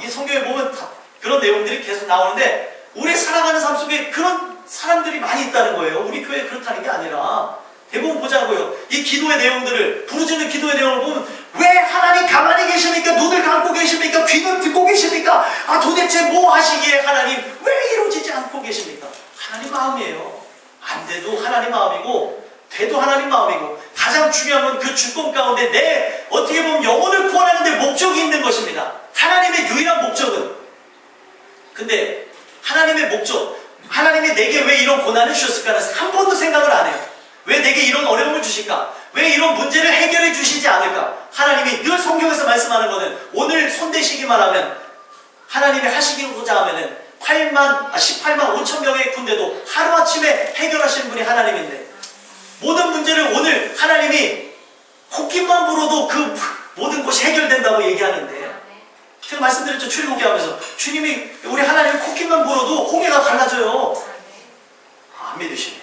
이 성경에 보면 그런 내용들이 계속 나오는데 우리 살아가는 삶 속에 그런 사람들이 많이 있다는 거예요. 우리 교회에 그렇다는 게 아니라 대부분 보자고요. 이 기도의 내용들을, 부르짖는 기도의 내용을 보면 왜 하나님 가만히 계십니까? 눈을 감고 계십니까? 귀는 듣고 계십니까? 도대체 뭐 하시기에 하나님 왜 이루어지지 않고 계십니까? 하나님 마음이에요. 안 돼도 하나님 마음이고 돼도 하나님 마음이고, 가장 중요한 건 그 주권 가운데 내 어떻게 보면 영혼을 구원하는 데 목적이 있는 것입니다. 하나님의 유일한 목적은. 근데 하나님의 목적, 하나님이 내게 왜 이런 고난을 주셨을까는 한 번도 생각을 안 해요. 왜 내게 이런 어려움을 주실까? 왜 이런 문제를 해결해 주시지 않을까? 하나님이 늘 성경에서 말씀하는 것은 오늘 손대시기만 하면, 하나님이 하시기고자 하면은 18만 5천 명의 군대도 하루아침에 해결하시는 분이 하나님인데, 모든 문제를 오늘 하나님이 코끼만 불어도 그 모든 것이 해결된다고 얘기하는데, 제가 말씀드렸죠. 출애굽기 하면서 주님이 우리 하나님 콧김만 불어도 홍해가 갈라져요. 안 믿으시네.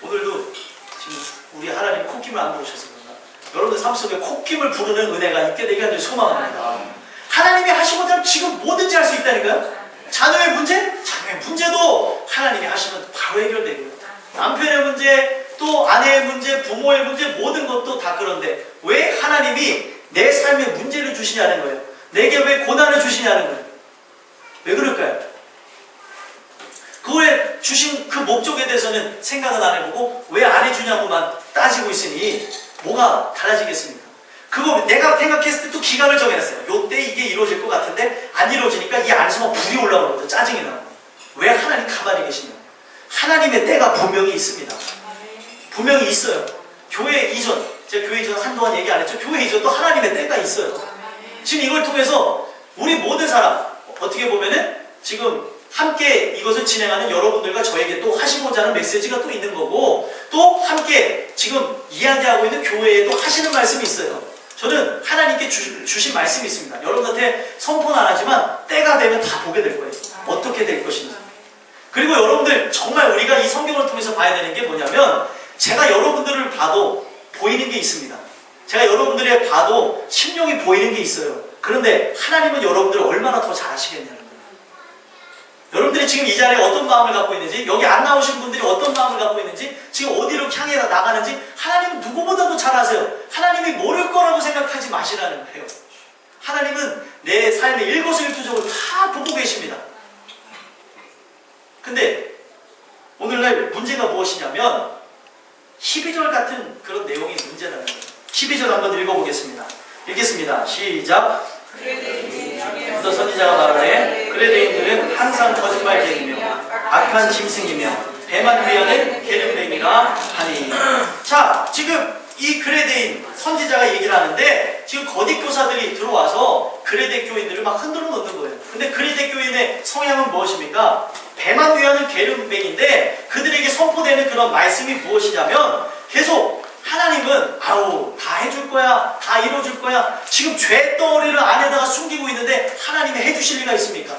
오늘도 지금 우리 하나님 콧김을 안 부르셔서 그런가? 여러분들 삶 속에 콧김을 부르는 은혜가 있게 되게 하길 소망합니다. 하나님이 하시고자 하면 지금 뭐든지 할 수 있다니까요. 자녀의 문제? 자녀의 문제도 하나님이 하시면 바로 해결되고요. 남편의 문제, 또 아내의 문제, 부모의 문제, 모든 것도 다 그런데 왜 하나님이 내 삶에 문제를 주시냐는 거예요. 내게 왜 고난을 주시냐는 거예요. 왜 그럴까요? 그거에 주신 그 목적에 대해서는 생각은 안 해보고 왜 안 해주냐고만 따지고 있으니 뭐가 달라지겠습니까? 그거 내가 생각했을 때 또 기간을 정해놨어요. 요때 이게 이루어질 것 같은데 안 이루어지니까 이 안에서 막 불이 올라오는 거죠. 짜증이 나고. 왜 하나님 가만히 계시냐? 하나님의 때가 분명히 있습니다. 분명히 있어요. 교회 이전, 제가 교회 이전 한동안 얘기 안 했죠. 교회 이전도 하나님의 때가 있어요. 지금 이걸 통해서 우리 모든 사람, 어떻게 보면은 지금 함께 이것을 진행하는 여러분들과 저에게 또 하시고자 하는 메시지가 또 있는 거고, 또 함께 지금 이야기하고 있는 교회에도 하시는 말씀이 있어요. 저는 하나님께 주신 말씀이 있습니다. 여러분한테 선포는 안 하지만 때가 되면 다 보게 될 거예요. 어떻게 될 것인지. 그리고 여러분들 정말 우리가 이 성경을 통해서 봐야 되는 게 뭐냐면, 제가 여러분들을 봐도 보이는 게 있습니다. 제가 여러분들의 봐도 심령이 보이는 게 있어요. 그런데 하나님은 여러분들을 얼마나 더 잘 아시겠냐는 거예요. 여러분들이 지금 이 자리에 어떤 마음을 갖고 있는지, 여기 안 나오신 분들이 어떤 마음을 갖고 있는지, 지금 어디로 향해 나가는지 하나님은 누구보다도 잘 아세요. 하나님이 모를 거라고 생각하지 마시라는 거예요. 하나님은 내 삶의 일거수일투족을 다 보고 계십니다. 근데 오늘날 문제가 무엇이냐면 12절 같은 그런 내용이 문제라는 거예요. 12절 한번 읽어보겠습니다. 읽겠습니다. 시작. 또 선지자가 말하되 그레데인들은 항상 거짓말쟁이며 악한 짐승이며 배만 위하는 게으름뱅이라 하니. 자, 지금 이 그레데인 선지자가 얘기를 하는데 지금 거짓 교사들이 들어와서 그레데 교인들을 막 흔들어 놓는 거예요. 근데 그레데 교인의 성향은 무엇입니까? 배만 위하는 게으름뱅이인데 그들에게 선포되는 그런 말씀이 무엇이냐면 계속 하나님은 아우 다 해줄 거야, 다 이뤄줄 거야. 지금 죄덩어리를 안에다가 숨기고 있는데 하나님이 해주실 리가 있습니까?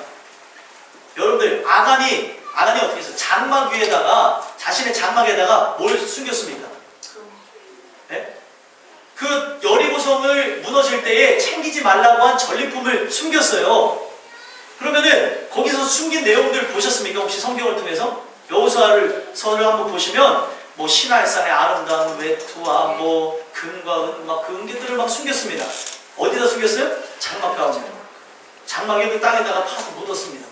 여러분들 아간이 어떻게 했어요? 장막 위에다가, 자신의 장막에다가 뭘 숨겼습니까? 네? 그 여리고성을 무너질 때에 챙기지 말라고 한 전리품을 숨겼어요. 그러면은 거기서 숨긴 내용들 보셨습니까? 혹시 성경을 통해서? 여호수아를 한번 보시면 뭐 시날산의 아름다운 외투와 뭐 금과 은, 막 그 은기들을 막 숨겼습니다. 어디다 숨겼어요? 장막 가운데. 장막에 그 땅에다가 파서 묻었습니다.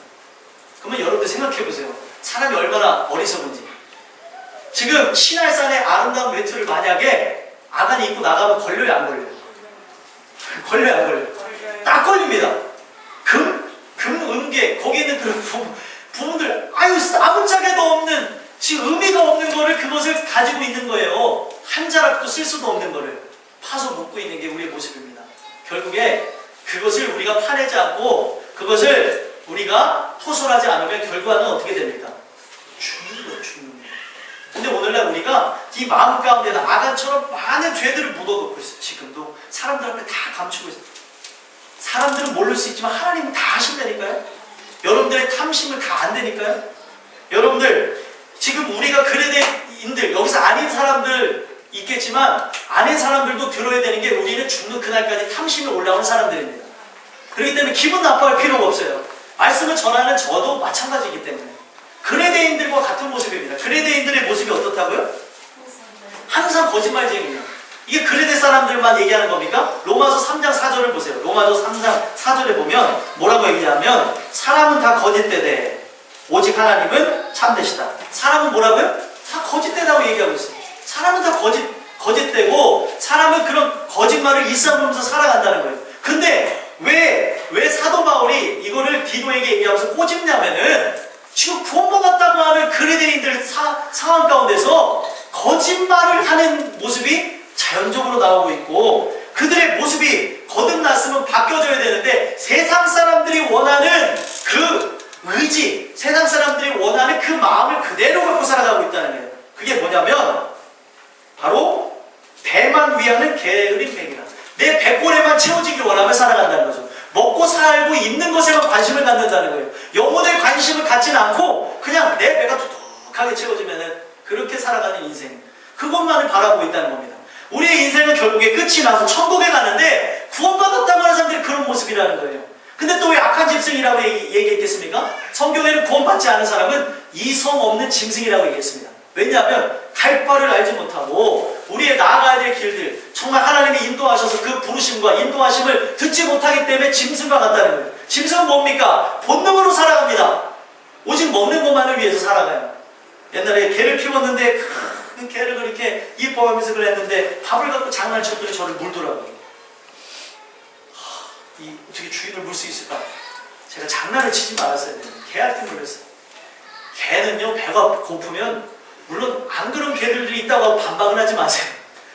그러면 여러분들 생각해 보세요. 사람이 얼마나 어리석은지. 지금 시날산의 아름다운 외투를 만약에 아간이 입고 나가면 걸려요, 안 걸려요? 걸려요, 안 걸려요? 딱 걸립니다. 금, 은계, 거기 있는 그런 부분들, 아유, 아무짝에도 없는, 지금 의미가 없는 거를 그것을 가지고 있는 거예요. 한 자락도 쓸 수도 없는 거를 파서 묶고 있는 게 우리의 모습입니다. 결국에 그것을 우리가 파내지 않고 그것을 우리가 토설하지 않으면 결과는 어떻게 됩니까? 죽는 거예요, 죽는 거예요. 근데 오늘날 우리가 이 마음 가운데는 아간처럼 많은 죄들을 묻어놓고 있어요. 지금도 사람들 앞에 다 감추고 있어요. 사람들은 모를 수 있지만 하나님은 다 하신다니까요. 여러분들의 탐심을 다 안다니까요. 여러분들 지금 우리가 그레데인들, 여기서 아닌 사람들 있겠지만 아닌 사람들도 들어야 되는 게 우리는 죽는 그날까지 탐심이 올라오는 사람들입니다. 그렇기 때문에 기분 나빠할 필요가 없어요. 말씀을 전하는 저도 마찬가지이기 때문에 그레데인들과 같은 모습입니다. 그레데인들의 모습이 어떻다고요? 항상 거짓말쟁이입니다. 이게 그레데 사람들만 얘기하는 겁니까? 로마서 3장 4절을 보세요. 로마서 3장 4절에 보면 뭐라고 얘기하면 사람은 다 거짓되되 오직 하나님은 참되시다. 사람은 뭐라고요? 다 거짓되다고 얘기하고 있어요. 사람은 다 거짓되고 사람은 그런 거짓말을 일삼으면서 살아간다는 거예요. 근데 왜 사도 바울이 이거를 디도에게 얘기하면서 꼬집냐면은 지금 구원받았다고 하는 그레데인들 상황 가운데서 거짓말을 하는 모습이 자연적으로 나오고 있고 그들의 모습이 거듭났으면 바뀌어져야 되는데 세상 사람들이 원하는 그 의지, 세상 사람들이 원하는 그 마음을 그대로 갖고 살아가고 있다는 거예요. 그게 뭐냐면 바로 배만 위하는 게으름뱅이라. 내 배꼽에만 채워지길 원하며 살아간다는 거죠. 먹고 살고 입는 것에만 관심을 갖는다는 거예요. 영혼에 관심을 갖지는 않고 그냥 내 배가 두둑하게 채워지면은 그렇게 살아가는 인생, 그것만을 바라보고 있다는 겁니다. 우리의 인생은 결국에 끝이 나서 천국에 가는데 구원받았다고 하는 사람들이 그런 모습이라는 거예요. 근데 또 왜 악한 짐승이라고 얘기했겠습니까? 성경에는 구원받지 않은 사람은 이성 없는 짐승이라고 얘기했습니다. 왜냐하면 갈 바를 알지 못하고 우리의 나아가야 될 길들, 정말 하나님이 인도하셔서 그 부르심과 인도하심을 듣지 못하기 때문에 짐승과 같다는 거예요. 짐승은 뭡니까? 본능으로 살아갑니다. 오직 먹는 것만을 위해서 살아가요. 옛날에 개를 키웠는데 그 개를 그렇게 이뻐하면서 그랬는데 밥을 갖고 장난쳤더니 저를 물더라고요. 어떻게 주인을 물 수 있을까? 제가 장난을 치지 말았어야 되는데 개한테 물렸어요. 개는요, 배가 고프면, 물론 안 그런 개들이 있다고 하고 반박을 하지 마세요.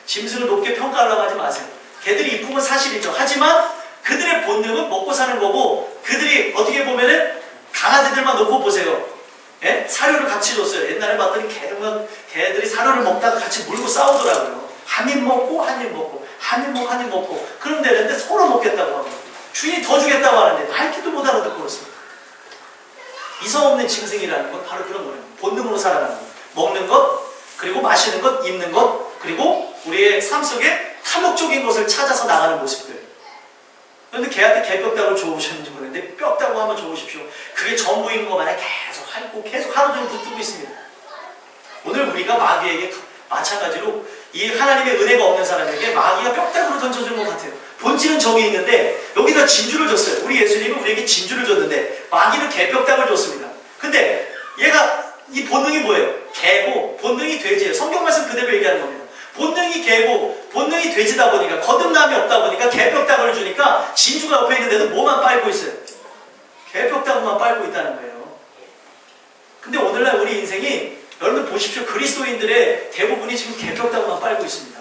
짐승을 높게 평가하려고 하지 마세요. 개들이 이쁜 건 사실이죠. 하지만 그들의 본능은 먹고 사는 거고, 그들이 어떻게 보면은 강아지들만 놓고 보세요. 예? 사료를 같이 줬어요. 옛날에 봤더니 개들이 사료를 먹다가 같이 물고 싸우더라고요. 한 입 먹고 한 입 먹고 한 입 먹고 한 입 먹고 그럼 되는데 서로 먹겠다고 하고 주인이 더 주겠다고 하는데 알기도 못 알아듣고 그렇습니다. 이성 없는 짐승이라는 건 바로 그런 거예요. 본능으로 살아가는 것. 먹는 것, 그리고 마시는 것, 입는 것, 그리고 우리의 삶 속에 탐욕적인 것을 찾아서 나가는 모습들. 그런데 개한테 개뼈다구를 줘보셨는지 모르겠는데 뼈다구 한번 줘보십시오. 그게 전부인 것 마냥 계속 핥고 계속 하루 종일 붙들고 있습니다. 오늘 우리가 마귀에게 마찬가지로 이 하나님의 은혜가 없는 사람에게 마귀가 뼈다구로 던져주는 것 같아요. 본질은 저기 있는데 여기다 진주를 줬어요. 우리 예수님은 우리에게 진주를 줬는데 마귀는 개뼈다구를 줬습니다. 근데 얘가 이 본능이 뭐예요? 개고 본능이 돼지예요. 성경 말씀 그대로 얘기하는 겁니다. 본능이 개고 본능이 돼지다 보니까 거듭남이 없다 보니까 개뼈다구를 주니까 진주가 옆에 있는데도 뭐만 빨고 있어요? 개뼈다구만 빨고 있다는 거예요. 근데 오늘날 우리 인생이 여러분 보십시오. 그리스도인들의 대부분이 지금 개뼈다구만 빨고 있습니다.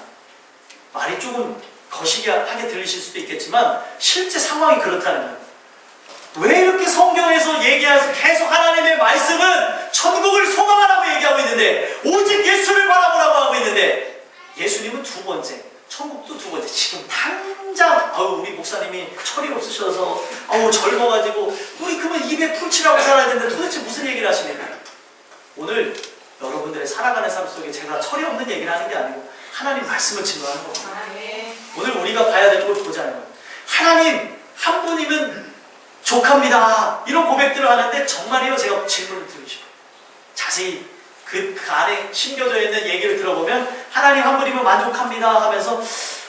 말이 조금 거시기하게 들리실 수도 있겠지만 실제 상황이 그렇다는 거예요. 왜 이렇게 성경에서 얘기해서 계속 하나님의 말씀은 천국을 소망하라고 얘기하고 있는데 오직 예수를 바라보라고 하고 있는데 예수님은 두 번째, 천국도 두 번째. 지금 당장 우리 목사님이 철이 없으셔서 젊어가지고 우리 그러면 입에 풀칠하고 살아야 되는데 도대체 무슨 얘기를 하십니까? 오늘 여러분들의 살아가는 삶 속에 제가 철이 없는 얘기를 하는 게 아니고 하나님 말씀을 증거하는 겁니다. 오늘 우리가 봐야 될 걸 보자는 거예요. 하나님 한 분이면 족합니다. 이런 고백들을 하는데 정말이요? 제가 질문을 드리고 싶어요. 자세히 그 안에 심겨져 있는 얘기를 들어보면 하나님 한 분이면 만족합니다 하면서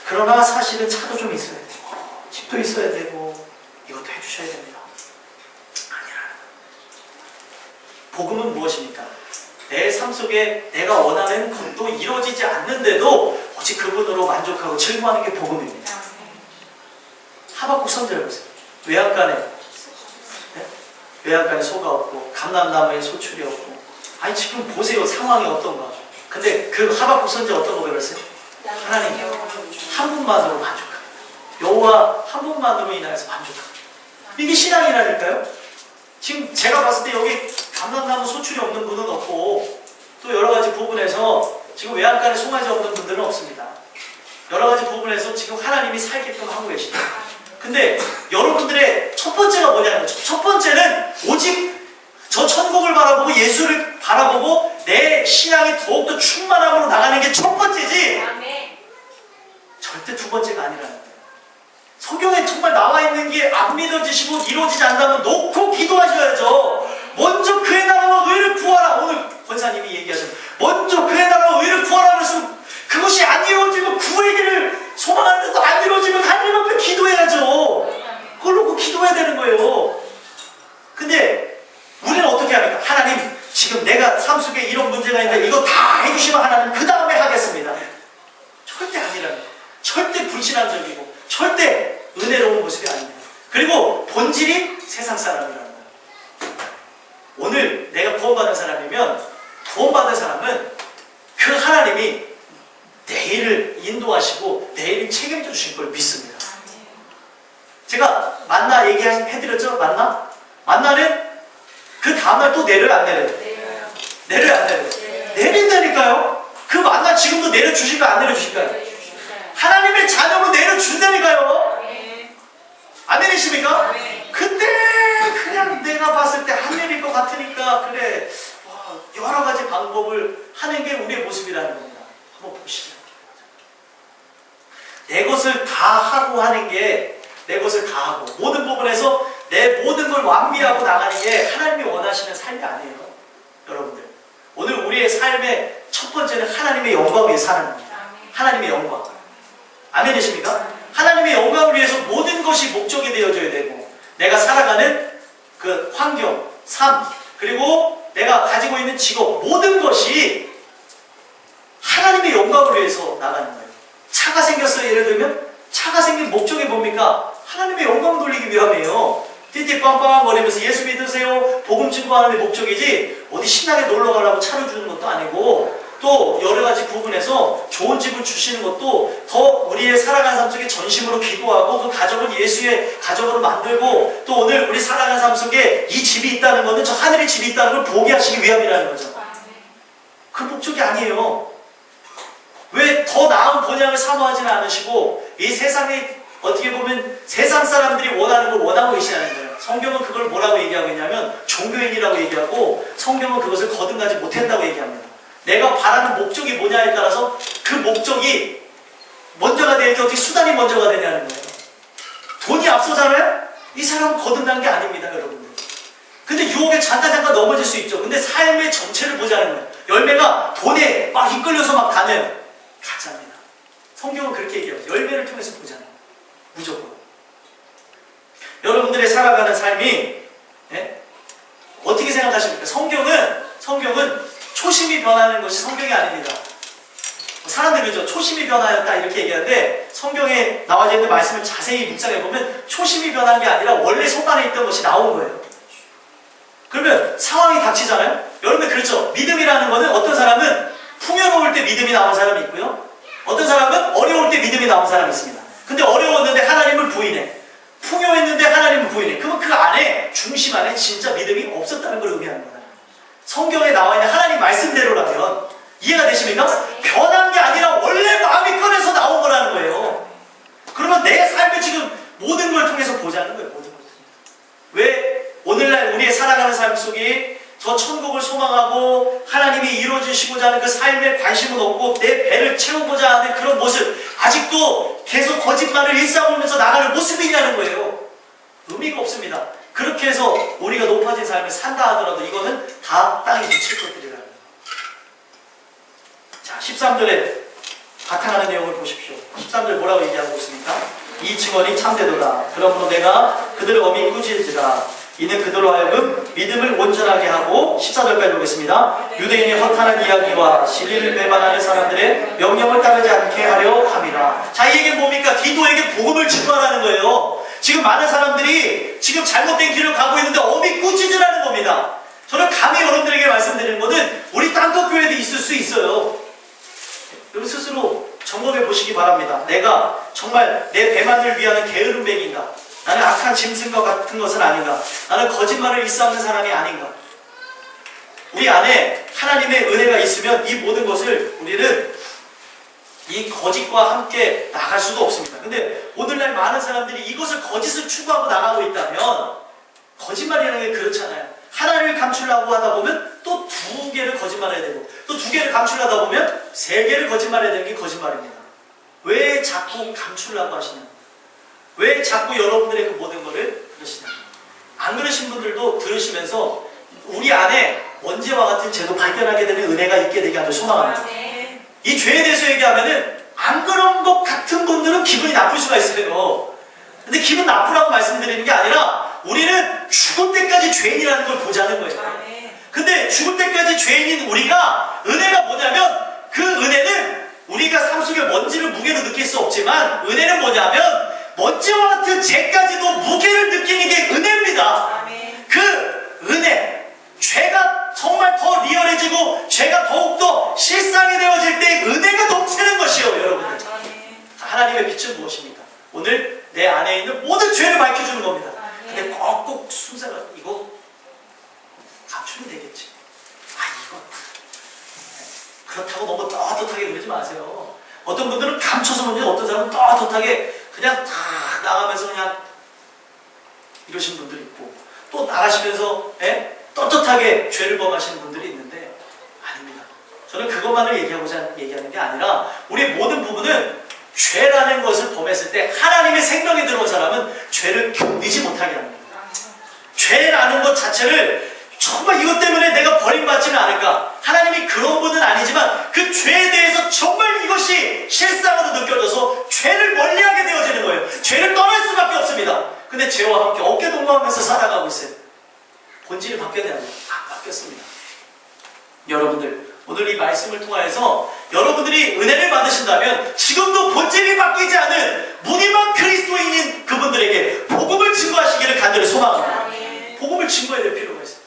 그러나 사실은 차도 좀 있어야 되고 집도 있어야 되고 이것도 해주셔야 됩니다. 아니라는 거예요. 복음은 무엇입니까? 내 삶 속에 내가 원하는 것도 이루어지지 않는데도 오직 그분으로 만족하고 즐거워하는 게 복음입니다. 하박국 선지를 보세요. 외양간에 외양간에 소가 없고 감람나무에 소출이 없고 아니 지금 보세요. 상황이 어떤가. 근데 그 하박국 선지 어떤 고백을 했어요? 하나님 한 분만으로 만족합니다. 여호와 한 분만으로 인하여서 만족합니다. 이게 신앙이라니까요. 지금 제가 봤을 때 여기 감람나무 소출이 없는 분은 없고 또 여러 가지 부분에서 지금 외양간에 송아지 없는 분들은 없습니다. 여러 가지 부분에서 지금 하나님이 살게끔 하고 계십니다. 근데 여러분들의 첫 번째가 뭐냐면 첫 번째는 오직 저 천국을 바라보고 예수를 바라보고 내 신앙이 더욱더 충만함으로 나가는 게 첫 번째지 절대 두 번째가 아니라는 거예요. 성경에 정말 나와 있는 게 안 믿어지시고 이루어지지 않는다면 놓고 기도하셔야죠. 먼저 그의 나라와 의를 구하라. 오늘 권사님이 얘기하신 먼저 그의 나라와 의를 구하라 그래서 그것이 안 이루어지면 구하기를 소망하는데도 안 이루어지면 하나님 앞에 기도해야죠. 그걸 놓고 기도해야 되는 거예요. 근데 우리는 어떻게 합니까? 하나님 지금 내가 삶 속에 이런 문제가 있는데 이거 다 해주시면 하나님 그 다음에 하겠습니다. 절대 아니라는 거예요. 절대 불신앙적이고 절대 은혜로운 모습이 아닙니다. 그리고 본질이 세상 사람이라는 거예요. 오늘 내가 구원받은 사람이면 구원받은 사람은 그 하나님이 내일을 인도하시고 내일을 책임져 주실 걸 믿습니다. 제가 만나 얘기해드렸죠? 만나는 그 다음날 또 내려요 안 내려요? 내려요 안 내려요? 내린다니까요. 그 만나 지금도 내려주실까요 안 내려주실까요? 하나님의 자녀로 내려 은혜를 준다니까요. 아멘이십니까? 네. 근데 그냥 내가 봤을 때 한 일일 것 같으니까 그래 여러 가지 방법을 하는 게 우리의 모습이라는 겁니다. 한번 보시죠. 내 것을 다 하고 하는 게 내 것을 다 하고 모든 부분에서 내 모든 걸 완비하고 나가는 게 하나님이 원하시는 삶이 아니에요. 여러분들 오늘 우리의 삶의 첫 번째는 하나님의 영광을 위해 사는 겁니다. 하나님의 영광. 아멘이십니까? 하나님의 영광을 위해서 모든 것이 목적이 되어져야 되고 내가 살아가는 그 환경, 삶, 그리고 내가 가지고 있는 직업 모든 것이 하나님의 영광을 위해서 나가는 거예요. 차가 생겼어요. 예를 들면 차가 생긴 목적이 뭡니까? 하나님의 영광 돌리기 위함이에요. 띠띠빵빵 거리면서 예수 믿으세요. 복음 증거하는 게 목적이지 어디 신나게 놀러 가려고 차를 주는 것도 아니고 또 여러 가지 부분에서 좋은 집을 주시는 것도 더 우리의 살아가는 삶 속에 전심으로 기도하고 그 가정을 예수의 가정으로 만들고 또 오늘 우리 살아가는 삶 속에 이 집이 있다는 것은 저 하늘의 집이 있다는 걸 보게 하시기 위함이라는 거죠. 그 목적이 아니에요. 왜 더 나은 본향을 사모하지는 않으시고 이 세상에 어떻게 보면 세상 사람들이 원하는 걸 원하고 계시다는 거예요. 성경은 그걸 뭐라고 얘기하고 있냐면 종교인이라고 얘기하고 성경은 그것을 거듭나지 못한다고 얘기합니다. 내가 바라는 목적이 뭐냐에 따라서 그 목적이 먼저가 되는지 어떻게 수단이 먼저가 되냐는 거예요. 돈이 앞서잖아요? 이 사람은 거듭난 게 아닙니다, 여러분들. 근데 유혹에 잠깐 넘어질 수 있죠. 근데 삶의 전체를 보자는 거예요. 열매가 돈에 막 이끌려서 막 가네요. 가짜입니다. 성경은 그렇게 얘기해요. 열매를 통해서 보잖아요. 무조건. 여러분들의 살아가는 삶이 어떻게 생각하십니까? 성경은 초심이 변하는 것이 성경이 아닙니다. 사람들이 그죠? 초심이 변하였다 이렇게 얘기하는데 성경에 나와 있는 말씀을 자세히 묵상해보면 초심이 변한 게 아니라 원래 속 안에 있던 것이 나온 거예요. 그러면 상황이 닥치잖아요? 여러분 그렇죠? 믿음이라는 거는 어떤 사람은 풍요로울 때 믿음이 나온 사람이 있고요. 어떤 사람은 어려울 때 믿음이 나온 사람이 있습니다. 근데 어려웠는데 하나님을 부인해. 풍요했는데 하나님을 부인해. 그러면 그 안에 중심 안에 진짜 믿음이 없었다는 걸 의미하는 거예요. 성경에 나와 있는 하나님 말씀대로라면 이해가 되십니까? 변한 게 아니라 원래 마음이 꺼내서 나온 거라는 거예요. 그러면 내 삶을 지금 모든 걸 통해서 보자는 거예요. 모든 걸. 왜 오늘날 우리의 살아가는 삶 속에 저 천국을 소망하고 하나님이 이루어주시고자 하는 그 삶에 관심은 없고 내 배를 채우고자 하는 그런 모습 아직도 계속 거짓말을 일삼으면서 나가는 모습이냐는 거예요. 의미가 없습니다. 그렇게 해서 우리가 높아진 삶을 산다 하더라도 이거는 다 땅에 미칠 것들이라는 거예요. 자, 13절에 바탕하는 내용을 보십시오. 13절 뭐라고 얘기하고 있습니까? 이 증언이 참되도다. 그러므로 내가 그들을 엄히 꾸짖으라. 이는 그들로 하여금 믿음을 온전하게 하고 14절까지 보겠습니다. 유대인의 허탄한 이야기와 진리를 배반하는 사람들의 명령을 따르지 않게 하려 함이라. 자, 이 얘기는 뭡니까? 디도에게 복음을 증거하라는 거예요. 지금 많은 사람들이 지금 잘못된 길을 가고 있는데 엄히 꾸짖으라는 겁니다. 저는 감히 여러분들에게 말씀드리는 것은 우리 땅끝 교회도 있을 수 있어요. 여러분 스스로 점검해 보시기 바랍니다. 내가 정말 내 배만을 위하는 게으름뱅인가? 나는 악한 짐승과 같은 것은 아닌가? 나는 거짓말을 일삼는 사람이 아닌가? 우리 안에 하나님의 은혜가 있으면 이 모든 것을 우리는 이 거짓과 함께 나갈 수도 없습니다. 근데 오늘날 많은 사람들이 이것을 거짓을 추구하고 나가고 있다면 거짓말이라는 게 그렇잖아요. 하나님을 감추려고 하다 보면 또 두 개를 거짓말해야 되고 또 두 개를 감추려다 보면 세 개를 거짓말해야 되는 게 거짓말입니다. 왜 자꾸 감추려고 하시냐? 왜 자꾸 여러분들의 그 모든 거를 그러시냐? 안 그러신 분들도 들으시면서 우리 안에 먼지와 같은 죄도 발견하게 되는 은혜가 있게 되게 하길 소망합니다. 이 죄에 대해서 얘기하면은 안 그런 것 같은 분들은 기분이 나쁠 수가 있어요. 근데 기분 나쁘라고 말씀드리는 게 아니라 우리는 죽을 때까지 죄인이라는 걸 보자는 거예요. 근데 죽을 때까지 죄인인 우리가 은혜가 뭐냐면 그 은혜는 우리가 삶 속에 먼지를 무게로 느낄 수 없지만 은혜는 뭐냐면 먼지와 같은 죄까지도 무게를 느끼는 게 은혜입니다. 그 은혜, 죄가 정말 더 리얼해지고 죄가 더욱더 실상이 되어질 때 은혜가 넘치는 것이요, 여러분. 하나님의 빛은 무엇입니까? 오늘 내 안에 있는 모든 죄를 밝혀주는 겁니다. 근데 꼭꼭 순서가 이거 감추면 되겠지. 이거 그렇다고 너무 떳떳하게 그러지 마세요. 어떤 분들은 감춰서 문제, 어떤 사람은 떳떳하게 그냥 다 나가면서 그냥 이러신 분들이 있고, 또 나가시면서 떳떳하게 죄를 범하시는 분들이 있는데 아닙니다. 저는 그것만을 얘기하는 게 아니라 우리 모든 부분은 죄라는 것을 범했을 때 하나님의 생명이 들어온 사람은 죄를 견디지 못하게 합니다. 죄라는 것 자체를 정말 이것 때문에 내가 버림받지는 않을까? 하나님이 그런 분은 아니지만 그 죄에 대해서 정말 이것이 실상으로 느껴져서 죄를 멀리하게 되어지는 거예요. 죄를 떠날 수밖에 없습니다. 근데 죄와 함께 어깨동무하면서 살아가고 있어요. 본질이 바뀌어야 되나요? 안 바뀌었습니다. 여러분들, 오늘 이 말씀을 통하여서 여러분들이 은혜를 받으신다면 지금도 본질이 바뀌지 않은 무늬만 그리스도인인 그분들에게 복음을 증거하시기를 간절히 소망합니다. 복음을 증거해야 될 필요가 있어요.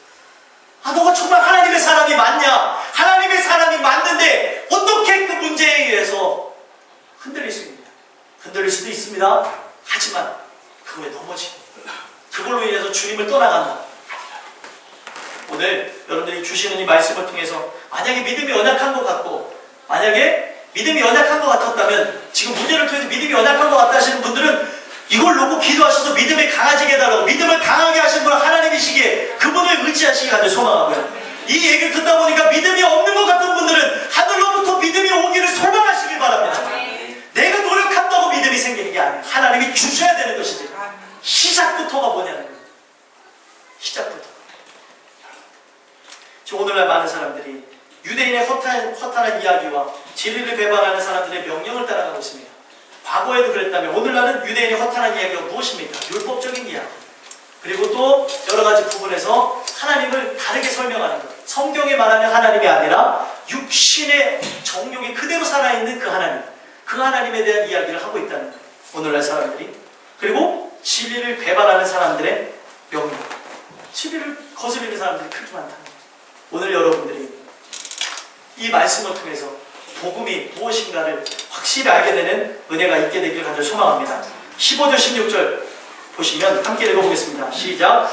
너가 정말 하나님의 사람이 맞냐? 하나님의 사람이 맞는데 어떻게 그 문제에 의해서 흔들릴 수 있느냐? 흔들릴 수도 있습니다. 하지만 그거에 넘어지고 그걸로 인해서 주님을 떠나간다. 오늘 여러분들이 주시는 이 말씀을 통해서 만약에 믿음이 연약한 것 같고, 만약에 믿음이 연약한 것 같았다면, 지금 문제를 통해서 믿음이 연약한 것 같다 하시는 분들은 이걸 놓고 기도하셔서 믿음이 강해지게 해달라고, 믿음을 강하게 하신 분은 하나님이시기에 그분을 의지하시기 간절히 소망하고요. 이 얘기를 듣다 보니까 믿음이 없는 것 같은 분들은 하늘로부터 믿음이 오기를 소망하시길 바랍니다. 내가 노력한다고 믿음이 생기는 게 아니에요. 하나님이 주셔야 되는 것이지. 시작부터가 뭐냐는 거예요. 시작부터. 오늘날 많은 사람들이 유대인의 허탄한 이야기와 진리를 배반하는 사람들의 명령을 따라가고 있습니다. 과거에도 그랬다면 오늘날은 유대인의 허탄한 이야기가 무엇입니까? 율법적인 이야기. 그리고 또 여러 가지 부분에서 하나님을 다르게 설명하는 것. 성경에 말하는 하나님이 아니라 육신의 정욕이 그대로 살아있는 그 하나님. 그 하나님에 대한 이야기를 하고 있다는 거예요. 오늘날 사람들이. 그리고 진리를 배반하는 사람들의 명령. 진리를 거스르는 사람들이 그렇게 많다는 거예요. 오늘 여러분들이 이 말씀을 통해서 복음이 무엇인가를 확실히 알게 되는 은혜가 있게 되길 간절히 소망합니다. 15절 16절 보시면 함께 읽어보겠습니다. 시작.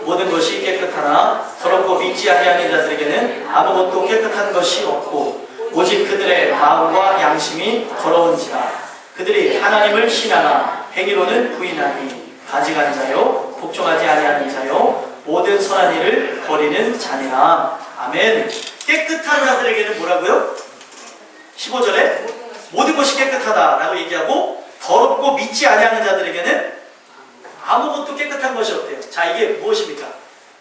모든 것이 깨끗하나 더럽고 믿지 아니하는 자들에게는 아무것도 깨끗한 것이 없고 오직 그들의 마음과 양심이 더러운지라. 그들이 하나님을 신하나 행위로는 부인하니 가증한 자요 복종하지 아니하는 자요 모든 선한 일을 버리는 자니라. 아멘. 깨끗한 자들에게는 뭐라고요? 15절에 모든 것이 깨끗하다라고 얘기하고 더럽고 믿지 아니하는 자들에게는 아무것도 깨끗한 것이 없대요. 자, 이게 무엇입니까?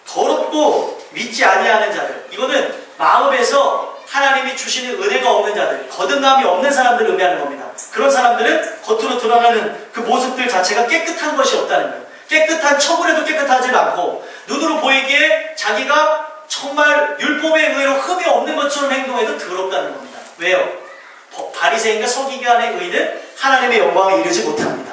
더럽고 믿지 아니하는 자들. 이거는 마음에서 하나님이 주시는 은혜가 없는 자들, 거듭남이 없는 사람들을 의미하는 겁니다. 그런 사람들은 겉으로 드러나는 그 모습들 자체가 깨끗한 것이 없다는 거예요. 깨끗한 척을 해도 깨끗하지 않고 눈으로 보이기에 자기가 정말 율법에 의해로 흠이 없는 것처럼 행동해도 더럽다는 겁니다. 왜요? 바리새인과 서기관의 의는 하나님의 영광에 이르지 못합니다.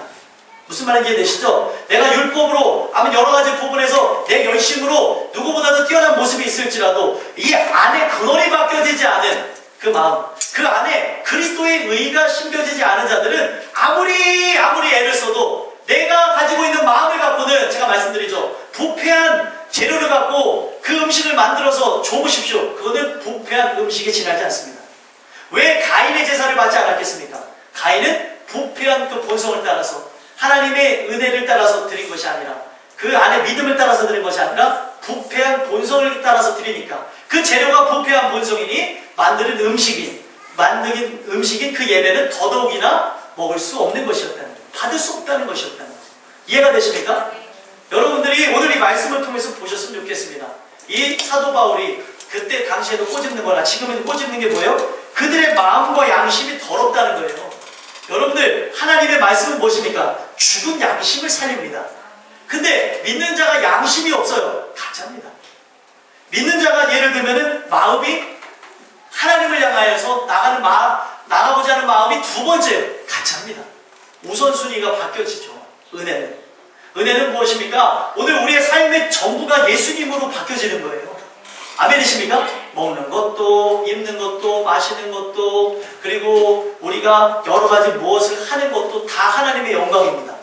무슨 말인지 이해되시죠? 내가 율법으로 아무 여러 가지 부분에서 내 열심으로 누구보다도 뛰어난 모습이 있을지라도 이 안에 근원이 바뀌어지지 않은 그 마음, 그 안에 그리스도의 의가 심겨지지 않은 자들은 아무리 애를 써도 내가 가지고 있는 마음을 갖고는, 제가 말씀드리죠, 부패한 재료를 갖고 그 음식을 만들어서 줘보십시오. 그거는 부패한 음식에 지나지 않습니다. 왜 가인의 제사를 받지 않았겠습니까? 가인은 부패한 그 본성을 따라서, 하나님의 은혜를 따라서 드린 것이 아니라, 그 안에 믿음을 따라서 드린 것이 아니라 부패한 본성을 따라서 드리니까 그 재료가 부패한 본성이니 만든 음식인 그 예배는 더더욱이나 먹을 수 없는 것이었다는 거예요. 받을 수 없다는 것이었다는 거예요. 이해가 되십니까? 여러분들이 오늘 이 말씀을 통해서 보셨으면 좋겠습니다. 이 사도 바울이 그때 당시에도 꼬집는 거나 지금은 꼬집는 게 뭐예요? 그들의 마음과 양심이 더럽다는 거예요. 여러분들, 하나님의 말씀은 무엇입니까? 죽은 양심을 살립니다. 근데 믿는 자가 양심이 없어요. 가짜입니다. 믿는 자가 예를 들면은 마음이 하나님을 향하여서 나가고자 하는 마음이 두 번째예요. 가짜입니다. 우선순위가 바뀌어지죠. 은혜는 무엇입니까? 오늘 우리의 삶의 전부가 예수님으로 바뀌어지는 거예요. 아멘이십니까? 먹는 것도, 입는 것도, 마시는 것도, 그리고 우리가 여러 가지 무엇을 하는 것도 다 하나님의 영광입니다.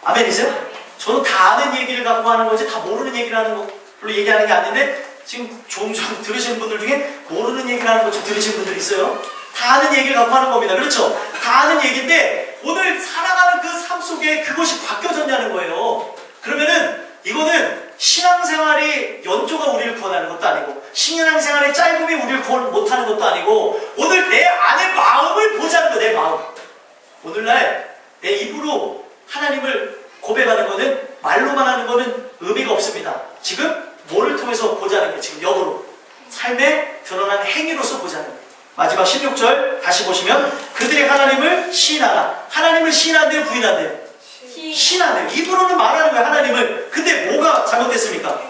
아멘이세요? 저는 다 아는 얘기를 갖고 하는 거지 다 모르는 얘기를 하는 걸로 얘기하는 게 아닌데, 지금 종종 들으시는 분들 중에 모르는 얘기를 하는 거 좀 들으시는 분들 있어요. 다 아는 얘기를 갖고 하는 겁니다. 그렇죠? 다 아는 얘기인데 오늘 살아가는 그 삶 속에 그것이 바뀌어졌냐는 거예요. 그러면은 이거는 신앙생활이 연조가 우리를 구원하는 것도 아니고 신앙생활의 짧음이 우리를 구원 못하는 것도 아니고 오늘 내 안의 마음을 보자는 거예요. 내 마음. 오늘날 내 입으로 하나님을 고백하는 거는 말로만 하는 거는 의미가 없습니다. 지금 뭐를 통해서 보자는 거예요. 지금 역으로 삶에 드러난 행위로서 보자는 거예요. 마지막 16절 다시 보시면 그들이 하나님을 시인하나. 하나님을 시인한대요, 부인한대요? 시인한대요. 입으로는 말하는 거예요, 하나님을. 근데 뭐가 잘못됐습니까?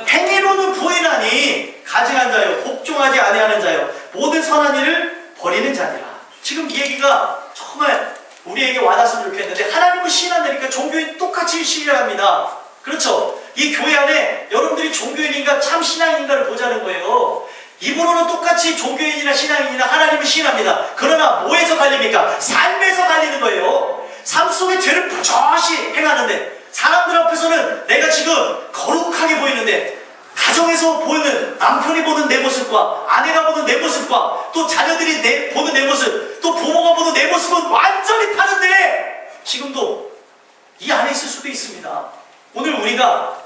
행위로는 부인하니 가증한 자요, 복종하지 아니하는 자요, 모든 선한 일을 버리는 자니라. 지금 이 얘기가 정말 우리에게 와닿았으면 좋겠는데 하나님을 시인한다니까 종교인 똑같이 시인합니다. 그렇죠? 이 교회 안에 여러분들이 종교인인가 참 신앙인가를 보자는 거예요. 입으로는 똑같이 종교인이나 신앙인이나 하나님을 시인합니다. 그러나 뭐에서 갈립니까? 삶에서 갈리는 거예요. 삶 속에 죄를 부정시 행하는데 사람들 앞에서는 내가 지금 거룩하게 보이는데 가정에서 보이는 남편이 보는 내 모습과 아내가 보는 내 모습과 또 자녀들이 보는 내 모습 또 부모가 보는 내 모습은 완전히 다른데 지금도 이 안에 있을 수도 있습니다. 오늘 우리가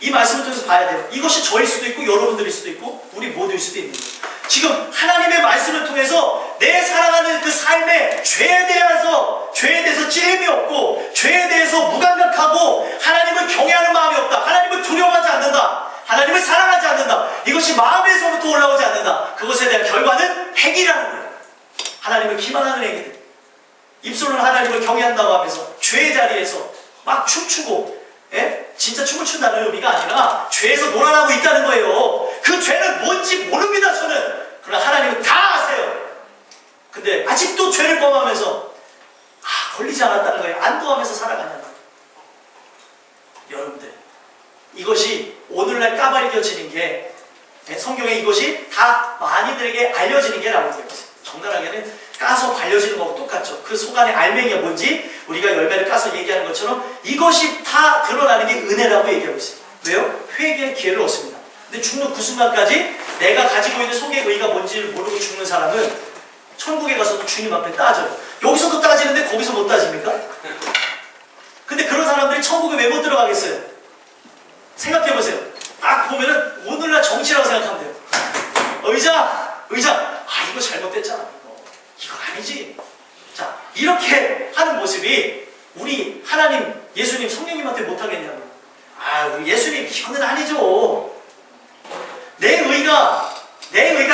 이 말씀을 통해서 봐야 돼요. 이것이 저일 수도 있고 여러분들일 수도 있고 우리 모두일 수도 있는 거예요. 지금 하나님의 말씀을 통해서 내 살아가는 그 삶에 죄에 대해서 찔림이 없고 죄에 대해서 무감각하고 하나님을 경외하는 마음이 없다. 하나님을 두려워하지 않는다. 하나님을 사랑하지 않는다. 이것이 마음에서부터 올라오지 않는다. 그것에 대한 결과는 행위라는 거예요. 하나님을 기만하는 행위들. 입술로는 하나님을 경외한다고 하면서 죄의 자리에서 막 춤추고 진짜 춤을 춘다는 의미가 아니라 죄에서 놀아나고 있다는 거예요. 그 죄는 뭔지 모릅니다, 저는. 그러나 하나님은 다 아세요. 근데 아직도 죄를 범하면서 걸리지 않았다는 거예요. 안도하면서 살아가냐는 거예요. 여러분들, 이것이 오늘날 까발려지는 게 성경에 이것이 다 많이들에게 알려지는 게 라고 되어 있어요. 정갈하게는 까서 발려지는 거하고 똑같죠. 그 속 안에 알맹이가 뭔지 우리가 열매를 까서 얘기하는 것처럼 이것이 다 드러나는 게 은혜라고 얘기하고 있어요. 왜요? 회개의 기회를 얻습니다. 근데 죽는 그 순간까지 내가 가지고 있는 속의 의가 뭔지를 모르고 죽는 사람은 천국에 가서도 주님 앞에 따져요. 여기서도 따지는데 거기서 못 따집니까? 근데 그런 사람들이 천국에 왜 못 들어가겠어요? 생각해보세요. 딱 보면은 오늘날 정치라고 생각하면 돼요. 의자 이거 잘못됐잖아. 이거 아니지. 자, 이렇게 하는 모습이 우리 하나님, 예수님, 성령님한테 못하겠냐고. 우리 예수님 이거는 아니죠. 내 의가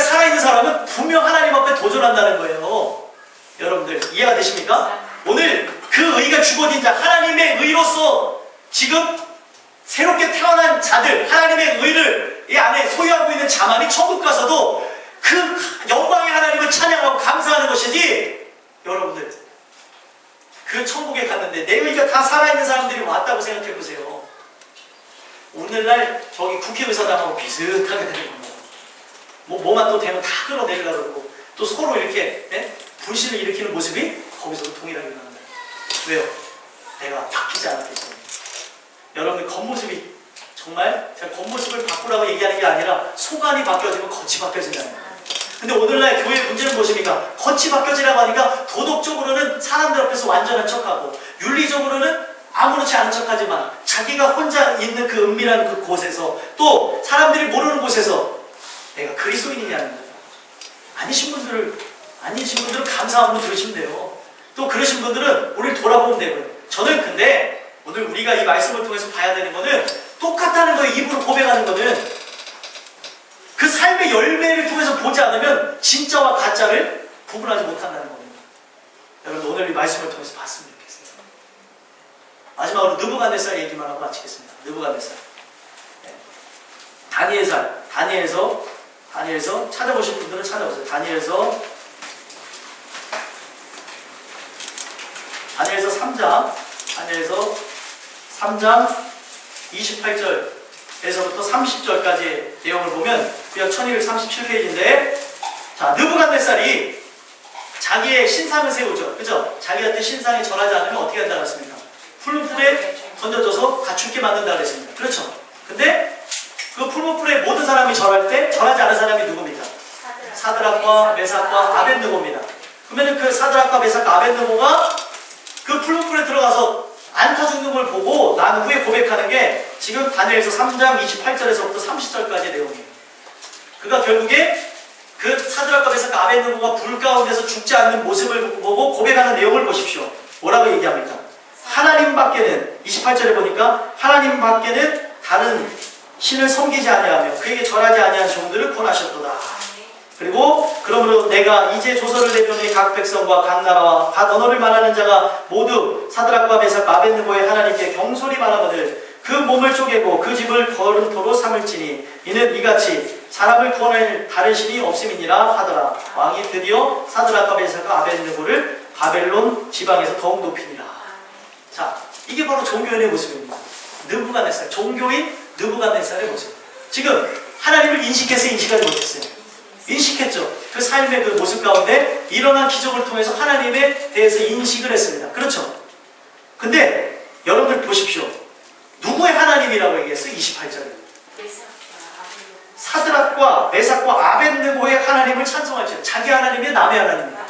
살아있는 사람은 분명 하나님 앞에 도전한다는 거예요. 여러분들 이해가 되십니까? 오늘 그 의가 주어진 자, 하나님의 의로서 지금 새롭게 태어난 자들, 하나님의 의를 이 안에 소유하고 있는 자만이 천국 가서도 그 영광의 하나님을 찬양하고 감사하는 것이지, 여러분들 그 천국에 갔는데 내 의가 다 살아있는 사람들이 왔다고 생각해보세요. 오늘날 저기 국회의사당하고 비슷하게 되는 겁니다. 뭐만 또 되면 다 끌어내리려고 그러고 또 서로 이렇게 불신을 일으키는 모습이 거기서도 동일하게 나옵니다. 왜요? 내가 바뀌지 않았기 때문에. 여러분의 겉모습이 정말 제가 겉모습을 바꾸라고 얘기하는 게 아니라 속안이 바뀌어지면 겉이 바뀌어진다는 거예요. 근데 오늘날 교회의 문제는 무엇입니까? 겉이 바뀌어지라고 하니까 도덕적으로는 사람들 앞에서 완전한 척하고 윤리적으로는 아무렇지 않은 척하지만 자기가 혼자 있는 그 은밀한 그 곳에서 또 사람들이 모르는 곳에서 내가 그리스도인이냐는 거예요. 아니신 분들은 감사함으로 들으시면 돼요. 또 그러신 분들은 우리를 돌아보면 되고요. 저는 근데 오늘 우리가 이 말씀을 통해서 봐야 되는 거는 똑같다는 거예요. 입으로 고백하는 거는 그 삶의 열매를 통해서 보지 않으면 진짜와 가짜를 구분하지 못한다는 겁니다. 여러분 오늘 이 말씀을 통해서 봤으면 좋겠습니다. 마지막으로 느부갓네살 얘기만 하고 마치겠습니다. 느부갓네살. 다니엘서 찾아보실 분들은 찾아보세요. 다니엘서 3장 28절에서부터 30절까지의 내용을 보면 구약 1237페이지인데, 자, 느부갓네살이 자기의 신상을 세우죠. 그죠? 자기한테 신상에 절하지 않으면 어떻게 한다고 했습니까? 풀무불에 던져져서 다 죽게 만든다고 했습니다. 그렇죠? 근데 그 풀무불에 모든 사람이 절할 때 절하지 않은 사람이 누굽니까? 사드락과 메삭과 아벳느고입니다. 그러면 그 사드락과 메삭과 아벳느고가 그 풀무 불에 들어가서 안 타 죽는 걸 보고 난 후에 고백하는 게 지금 다니엘서 3장 28절에서부터 30절까지의 내용이에요. 그가 결국에 그 사드락과 메삭과 아벳느고가 불 가운데서 죽지 않는 모습을 보고 고백하는 내용을 보십시오. 뭐라고 얘기합니까? 하나님 밖에는 28절에 보니까 하나님 밖에는 다른 신을 섬기지 아니하며 그에게 절하지 아니한 종들을 권하셨도다. 그리고 그러므로 내가 이제 조서를 내려니 각 백성과 각 나라와 각 언어를 말하는 자가 모두 사드락과 메삭과 아벳느고의 하나님께 경솔히 말하거늘 그 몸을 쪼개고 그 집을 거름토로 삼을지니 이는 이같이 사람을 구원할 다른 신이 없음이니라 하더라. 왕이 드디어 사드락과 메삭과 아벳느고를 바벨론 지방에서 더욱 높이니라. 자, 이게 바로 종교인의 모습입니다. 느부갓네살, 종교인 느부갓네살의 모습. 지금 하나님을 인식해서 인식하지 못했어요. 인식했죠. 그 삶의 그 모습 가운데 일어난 기적을 통해서 하나님에 대해서 인식을 했습니다. 그렇죠? 근데 여러분들 보십시오. 누구의 하나님이라고 얘기했어요? 28절에. 사드락과 메삭과 아벳느고의 하나님을 찬송할지 자기 하나님이에요? 남의 하나님이에요?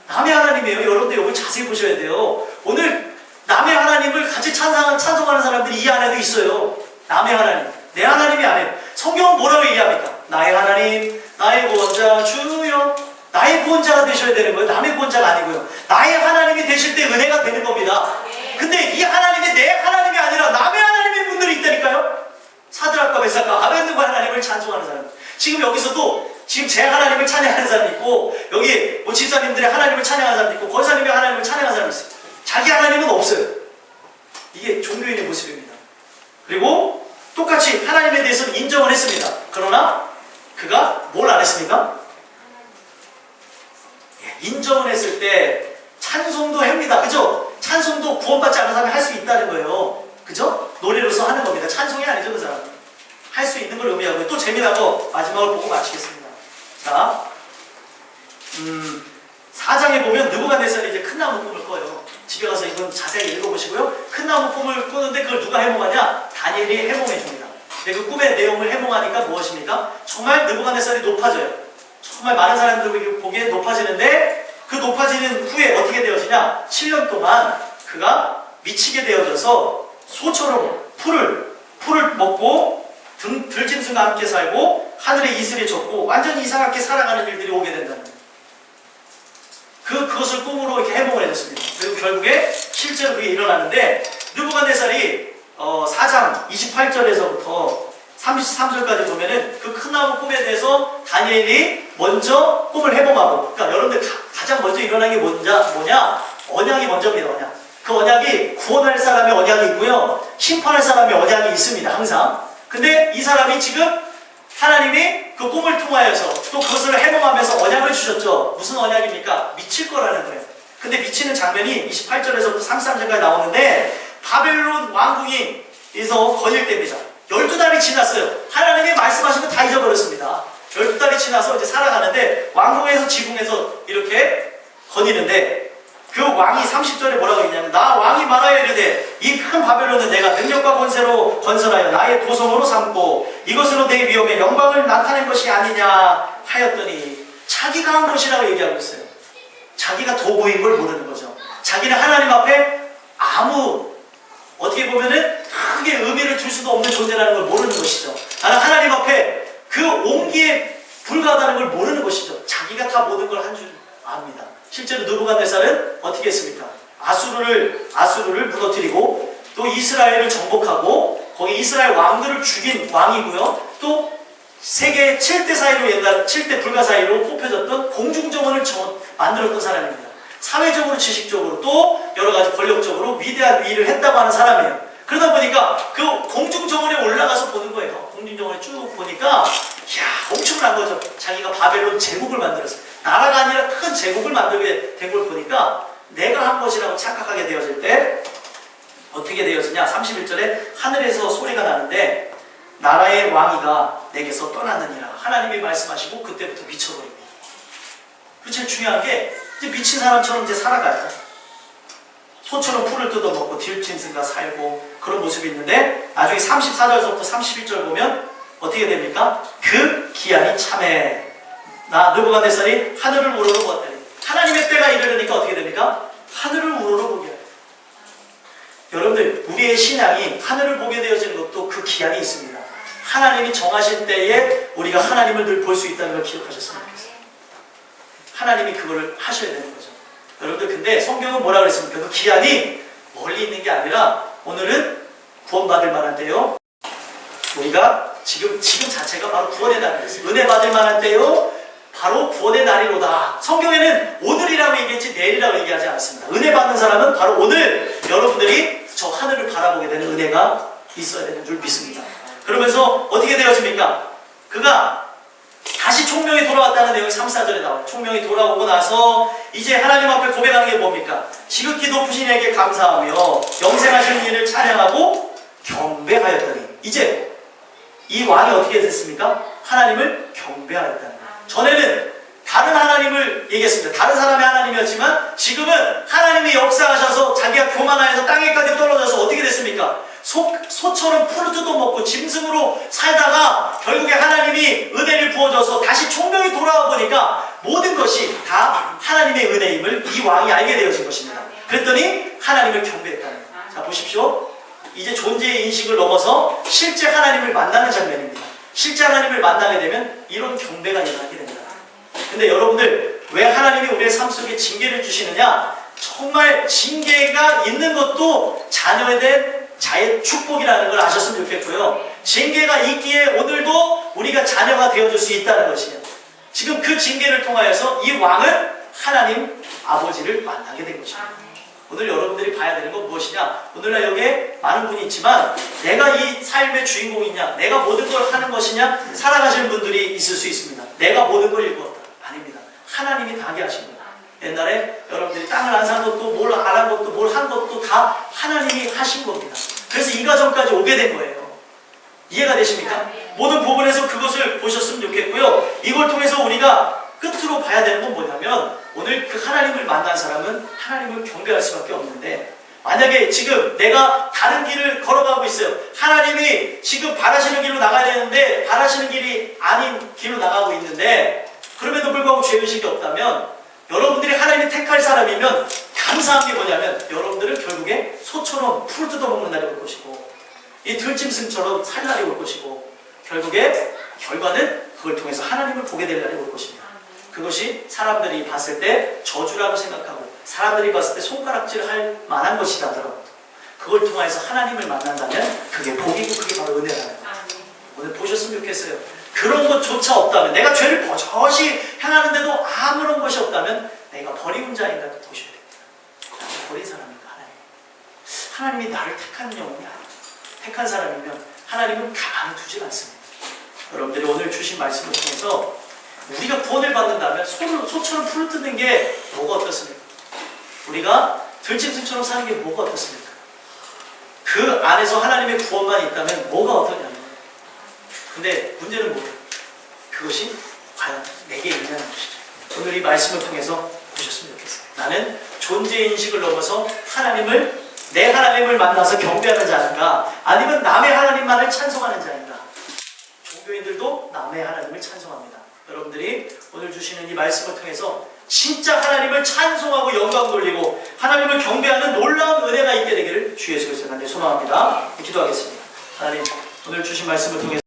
남의 하나님이에요. 여러분들 이걸 자세히 보셔야 돼요. 오늘 남의 하나님을 같이 찬송하는 사람들이 이 안에도 있어요. 남의 하나님. 내 하나님이 아니에요. 성경은 뭐라고 얘기합니까? 나의 하나님, 나의 구원자 주여. 나의 구원자가 되셔야 되는 거예요. 남의 구원자가 아니고요. 나의 하나님이 되실 때 은혜가 되는 겁니다. 근데 이 하나님이 내 하나님이 아니라 남의 하나님인 분들이 있다니까요. 사드락과 메삭과 아벳느고 하나님을 찬송하는 사람. 지금 여기서도 지금 제 하나님을 찬양하는 사람이 있고 여기 뭐 집사님들의 하나님을 찬양하는 사람이 있고 권사님의 하나님을 찬양하는 사람이 있어요. 자기 하나님은 없어요. 이게 종교인의 모습입니다. 그리고 똑같이 하나님에 대해서는 인정을 했습니다. 그러나 그가 뭘 안 했습니까? 인정을 했을 때 찬송도 합니다. 그죠? 찬송도 구원받지 않은 사람이 할 수 있다는 거예요. 그죠? 노래로서 하는 겁니다. 찬송이 아니죠, 그 사람. 할 수 있는 걸 의미하고요. 또 재미난 거 마지막으로 보고 마치겠습니다. 자, 4장에 보면 느부갓네살이 이제 큰 나무 꿈을 꿔요. 집에 가서 이건 자세히 읽어보시고요. 큰 나무 꿈을 꾸는데 그걸 누가 해몽하냐? 다니엘이 해몽해 줍니다. 근데 그 꿈의 내용을 해몽하니까 무엇입니까? 정말 느부갓네살이 높아져요. 정말 많은 사람들이 보기에 높아지는데 그 높아지는 후에 어떻게 되어지냐? 7년 동안 그가 미치게 되어져서 소처럼 풀을 먹고 들짐승과 함께 살고 하늘에 이슬이 졌고 완전히 이상하게 살아가는 일들이 오게 된다는 거예요. 그것을 꿈으로 이렇게 해몽을 해줬습니다. 그리고 결국에 실제로 그게 일어나는데 느부갓네살이 4장 28절에서부터 33절까지 보면은 그 큰 나무 꿈에 대해서 다니엘이 먼저 꿈을 해몽하고, 그러니까 여러분들 가장 먼저 일어난 게 뭐냐? 언약이 먼저입니다. 언약. 그 언약이 구원할 사람의 언약이 있고요, 심판할 사람의 언약이 있습니다. 항상. 근데 이 사람이 지금 하나님이 그 꿈을 통하여서 또 그것을 해몽하면서 언약을 주셨죠. 무슨 언약입니까? 미칠 거라는 거예요. 근데 미치는 장면이 28절에서부터 33절까지 나오는데 바벨론 왕궁에서 거닐 때입니다. 12달이 지났어요. 하나님이 말씀하신 거 다 잊어버렸습니다. 12달이 지나서 이제 살아가는데 왕궁에서 지붕에서 이렇게 거니는데 그 왕이 30절에 뭐라고 했냐면 나 왕이 말하여 이르되 이 큰 바벨론은 내가 능력과 권세로 건설하여 나의 도성으로 삼고 이것으로 내 위엄의 영광을 나타낸 것이 아니냐 하였더니 자기가 한 것이라고 얘기하고 있어요. 자기가 도구인 걸 모르는 거죠. 자기는 하나님 앞에 아무 어떻게 보면은 크게 의미를 둘 수도 없는 존재라는 걸 모르는 것이죠. 나는 하나님 앞에 그 온기에 불과하다는 걸 모르는 것이죠. 자기가 다 모든 걸 한 줄 압니다. 실제로 느부갓네살은 어떻게 했습니까? 아수르를 무너뜨리고 또 이스라엘을 정복하고 거기 이스라엘 왕들을 죽인 왕이고요. 또 세계 7대 사이로 옛날 7대 불가 사이로 뽑혀졌던 공중정원을 만들었던 사람입니다. 사회적으로 지식적으로 또 여러가지 권력적으로 위대한 일을 했다고 하는 사람이에요. 그러다 보니까 그 공중정원에 올라가서 보는 거예요. 공중정원에 쭉 보니까 이야 엄청난 거죠. 자기가 바벨론 제국을 만들었어요. 나라가 아니라 큰 제국을 만들게 된 걸 보니까 내가 한 것이라고 착각하게 되어질 때 어떻게 되어지냐? 31절에 하늘에서 소리가 나는데 나라의 왕위가 내게서 떠났느니라. 하나님이 말씀하시고 그때부터 미쳐버립니다. 그리고 제일 중요한 게 이제 미친 사람처럼 이제 살아가요. 소처럼 풀을 뜯어먹고 들짐승과 살고 그런 모습이 있는데 나중에 34절부터 31절 보면 어떻게 됩니까? 그 기한이 참해. 느부갓네살이 하늘을 우러러보았더니 하나님의 때가 이르려니까 어떻게 됩니까? 하늘을 우러러보게 해요. 여러분들 우리의 신앙이 하늘을 보게 되어지는 것도 그 기한이 있습니다. 하나님이 정하신 때에 우리가 하나님을 늘 볼 수 있다는 걸 기억하셨으면 좋겠어요. 하나님이 그거를 하셔야 되는 거죠. 여러분들 근데 성경은 뭐라 그랬습니까? 그 기한이 멀리 있는 게 아니라 오늘은 구원받을 만한 때요. 우리가 지금 자체가 바로 구원의 날이었어요. 은혜 받을 만한 때요. 바로 구원의 날이로다. 성경에는 오늘이라고 얘기했지 내일이라고 얘기하지 않습니다. 은혜 받는 사람은 바로 오늘 여러분들이 저 하늘을 바라보게 되는 은혜가 있어야 되는 줄 믿습니다. 그러면서 어떻게 되어집니까? 그가 다시 총명이 돌아왔다는 내용이 3, 4절에 나와요. 총명이 돌아오고 나서 이제 하나님 앞에 고백하는 게 뭡니까? 지극히 높으신 이에게 감사하며 영생하신 이를 찬양하고 경배하였더니 이제 이 왕이 어떻게 됐습니까? 하나님을 경배하였다는 거예요. 전에는 다른 하나님을 얘기했습니다. 다른 사람의 하나님이었지만 지금은 하나님이 역사하셔서 자기가 교만하여서 땅에까지 떨어져서 어떻게 됐습니까? 소처럼 푸르트도 먹고 짐승으로 살다가 결국에 하나님이 은혜를 부어줘서 다시 총명이 돌아와 보니까 모든 것이 다 하나님의 은혜임을 이 왕이 알게 되어진 것입니다. 그랬더니 하나님을 경배했다는 거예요. 자 보십시오. 이제 존재의 인식을 넘어서 실제 하나님을 만나는 장면입니다. 실제 하나님을 만나게 되면 이런 경배가 일어나게 됩니다. 근데 여러분들 왜 하나님이 우리의 삶 속에 징계를 주시느냐? 정말 징계가 있는 것도 자녀에 대한 자의 축복이라는 걸 아셨으면 좋겠고요. 징계가 있기에 오늘도 우리가 자녀가 되어줄 수 있다는 것이에요. 지금 그 징계를 통하여서 이 왕은 하나님 아버지를 만나게 된 것입니다. 오늘 여러분들이 봐야 되는 건 무엇이냐? 오늘날 여기에 많은 분이 있지만 내가 이 삶의 주인공이냐? 내가 모든 걸 하는 것이냐? 살아가시는 분들이 있을 수 있습니다. 내가 모든 걸 일구었다. 아닙니다. 하나님이 다 하게 하신 거예요. 옛날에 여러분들이 땅을 안 산 것도 뭘 안 한 것도 뭘 한 것도 다 하나님이 하신 겁니다. 그래서 이 과정까지 오게 된 거예요. 이해가 되십니까? 모든 부분에서 그것을 보셨으면 좋겠고요. 이걸 통해서 우리가 끝으로 봐야 되는 건 뭐냐면 오늘 그 하나님을 만난 사람은 하나님을 경배할 수밖에 없는데 만약에 지금 내가 다른 길을 걸어가고 있어요. 하나님이 지금 바라시는 길로 나가야 되는데 바라시는 길이 아닌 길로 나가고 있는데 그럼에도 불구하고 죄의식이 없다면 여러분들이 하나님이 택할 사람이면 감사한 게 뭐냐면 여러분들은 결국에 소처럼 풀 뜯어먹는 날이 올 것이고 이 들짐승처럼 살 날이 올 것이고 결국에 결과는 그걸 통해서 하나님을 보게 될 날이 올 것입니다. 그것이 사람들이 봤을 때 저주라고 생각하고 사람들이 봤을 때 손가락질 할 만한 것이라더라도 그걸 통해서 하나님을 만난다면 그게 복이고 그게 바로 은혜라는 거예요. 오늘 보셨으면 좋겠어요. 그런 것조차 없다면 내가 죄를 버젓이 행하는데도 아무런 것이 없다면 내가 버리운 자인가 또 보셔야 됩니다. 나를 버린 사람인가 하나님이 나를 택한 영혼이 아니에요. 택한 사람이면 하나님은 가만히 두지 않습니다. 여러분들이 오늘 주신 말씀을 통해서 우리가 구원을 받는다면 소처럼 풀을 뜯는 게 뭐가 어떻습니까? 우리가 들짐승처럼 사는 게 뭐가 어떻습니까? 그 안에서 하나님의 구원만 있다면 뭐가 어떠냐면 근데 문제는 뭐예요? 그것이 과연 내게 있냐는 것이죠. 오늘 이 말씀을 통해서 보셨으면 좋겠어요. 나는 존재의 인식을 넘어서 내 하나님을 만나서 경배하는 자인가 아니면 남의 하나님만을 찬송하는 자인가. 종교인들도 남의 하나님을 찬송합니다. 여러분들이 오늘 주시는 이 말씀을 통해서 진짜 하나님을 찬송하고 영광 돌리고 하나님을 경배하는 놀라운 은혜가 있게 되기를 주 예수 그리스도의 이름으로 소망합니다. 기도하겠습니다. 하나님 오늘 주신 말씀을 통해서